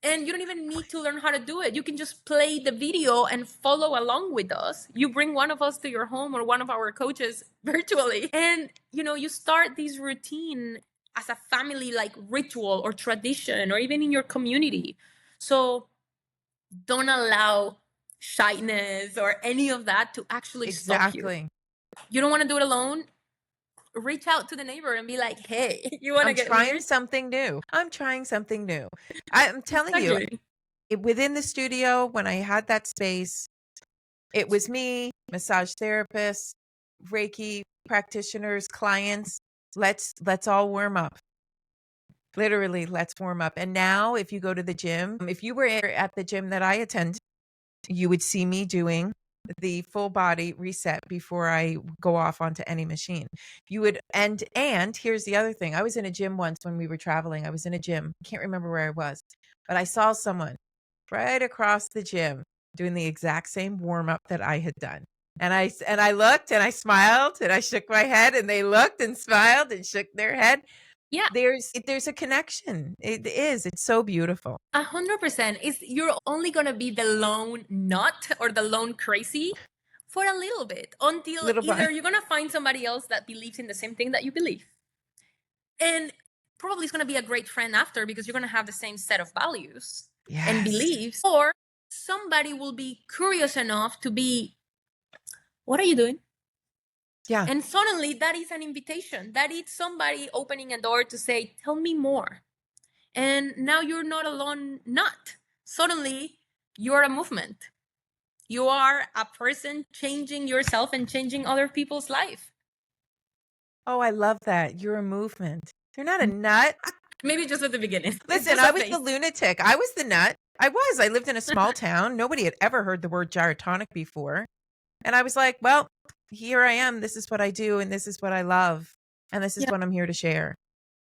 And you don't even need to learn how to do it. You can just play the video and follow along with us. You bring one of us to your home or one of our coaches virtually. And, you know, you start this routine as a family like ritual or tradition or even in your community. So don't allow shyness or any of that to actually stop you. You don't want to do it alone? Reach out to the neighbor and be like, hey, you want to get trying weird? something new. I'm trying something new. I'm telling you, within the studio, when I had that space, it was me, massage therapists, Reiki practitioners, clients. Let's all warm up. Literally, let's warm up. And now if you go to the gym, if you were at the gym that I attend, you would see me doing the full body reset before I go off onto any machine. You would, and here's the other thing. I was in a gym once when we were traveling. I was in a gym. I can't remember where I was, but I saw someone right across the gym doing the exact same warm up that I had done. And I looked and I smiled and I shook my head and they looked and smiled and shook their head. Yeah. There's a connection. It is. It's so beautiful. 100%. You're only going to be the lone nut or the lone crazy for a little bit until either you're going to find somebody else that believes in the same thing that you believe. And probably it's going to be a great friend after because you're going to have the same set of values and beliefs. Or somebody will be curious enough to be, what are you doing? Yeah. And suddenly that is an invitation. That is somebody opening a door to say, tell me more. And now you're not a lone nut. Suddenly you're a movement. You are a person changing yourself and changing other people's life. Oh, I love that. You're a movement. You're not a nut. Maybe just at the beginning. Listen, I was the lunatic. I was the nut. I lived in a small town. Nobody had ever heard the word gyrotonic before. And I was like, well, here I am. This is what I do. And this is what I love. And this is what I'm here to share.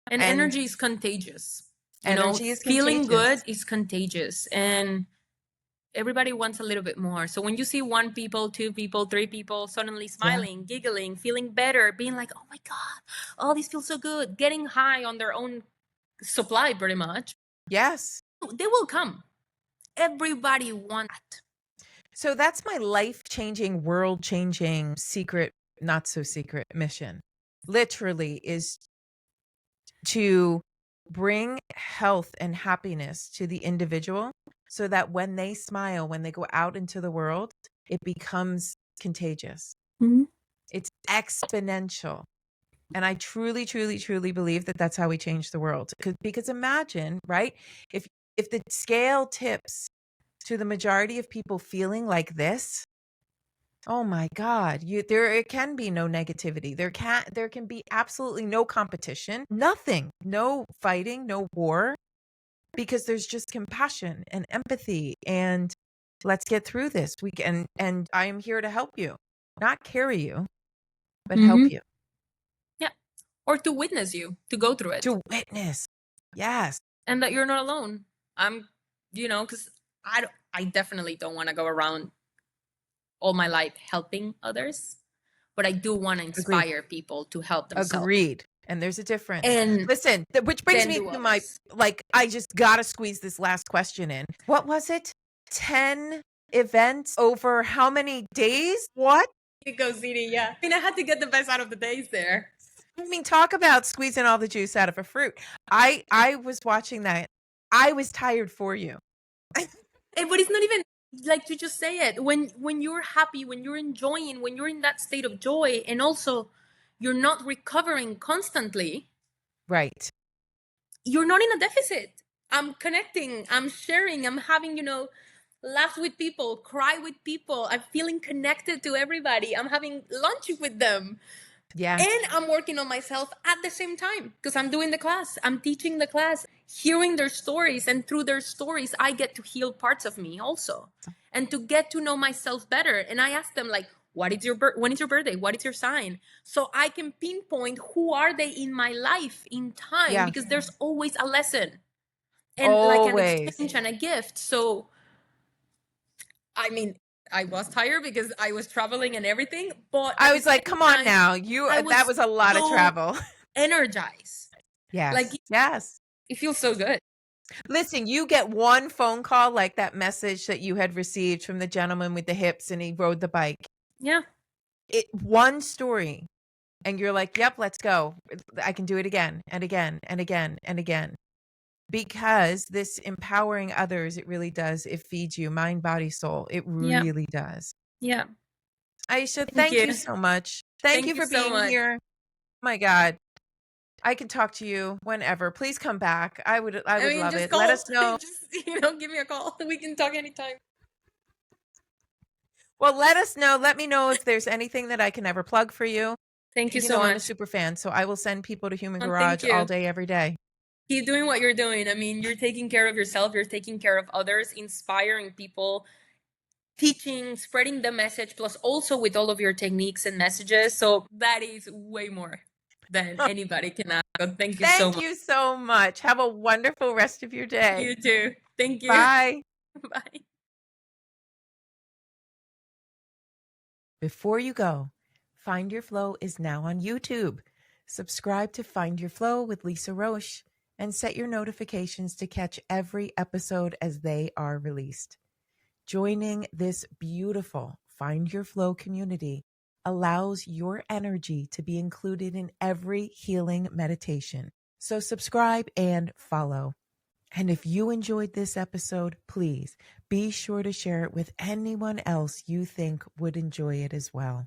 And energy is contagious. Energy is contagious. Feeling good is contagious. And everybody wants a little bit more. So when you see 1 people, 2 people, 3 people suddenly smiling, giggling, feeling better, being like, oh my God, oh, this feels so good, getting high on their own supply pretty much. Yes. They will come. Everybody wants that. So that's my life-changing, world-changing, secret, not so secret mission. Literally is to bring health and happiness to the individual so that when they smile, when they go out into the world, it becomes contagious. It's exponential. And I truly, truly, truly believe that that's how we change the world. Because imagine, right? If the scale tips to the majority of people feeling like this, oh my God, there can be no negativity. There can be absolutely no competition, nothing, no fighting, no war, because there's just compassion and empathy and let's get through this. And I am here to help you, not carry you, but help you. Yeah. Or to witness you, to go through it. To witness. Yes. And that you're not alone. Because I definitely don't want to go around all my life helping others, but I do want to inspire people to help themselves. Agreed. And there's a difference. And listen, which brings me to my, I just got to squeeze this last question in. What was it? 10 events over how many days? What? Go City, yeah. I mean, I had to get the best out of the days there. I mean, talk about squeezing all the juice out of a fruit. I was watching that. I was tired for you. But it's not even like to just say it. When you're happy, when you're enjoying, when you're in that state of joy, and also you're not recovering constantly, Right. you're not in a deficit. I'm connecting, I'm sharing, I'm having, laugh with people, cry with people. I'm feeling connected to everybody. I'm having lunch with them. Yes. And I'm working on myself at the same time because I'm doing the class. I'm teaching the class, hearing their stories. And through their stories, I get to heal parts of me also and to get to know myself better. And I ask them, like, when is your birthday? What is your sign? So I can pinpoint who are they in my life in time, Yeah. because there's always a lesson and like an Always. exchange and a gift. So, I mean, I was tired because I was traveling and everything, but at I the was like, same come on time, now. I That was was a lot of so travel. energized. Like, Yes. Yes. it feels so good. Listen, you get one phone call like that message that you had received from the gentleman with the hips and he rode the bike. Yeah. One story and you're like, yep, let's go. I can do it again and again and again and again. Because this empowering others, it really does. It feeds you mind, body, soul. It Yeah. really does. Yeah. Aisha, Thank thank you. you so much. Thank you Thank you for so being much. here. Oh my God. I can talk to you whenever. Please come back. I would love Just it. Let call. us know. Just, give me a call. We can talk anytime. Well, let us know. Let me know if there's anything that I can ever plug for you. Thank you You so know, I'm a much. super fan, so I will send people to Human Thank Garage all you. day, every day. Keep doing what you're doing. I mean, you're taking care of yourself, you're taking care of others, inspiring people, teaching, spreading the message, plus also with all of your techniques and messages. So that is way more than anybody can ask. So thank you so Thank much. you so much. Have a wonderful rest of your day. You too. Thank you. Bye. Bye. Before you go, Find Your Flow is now on YouTube. Subscribe to Find Your Flow with Lisa Roche and set your notifications to catch every episode as they are released. Joining this beautiful Find Your Flow community allows your energy to be included in every healing meditation. So subscribe and follow. And if you enjoyed this episode, please be sure to share it with anyone else you think would enjoy it as well.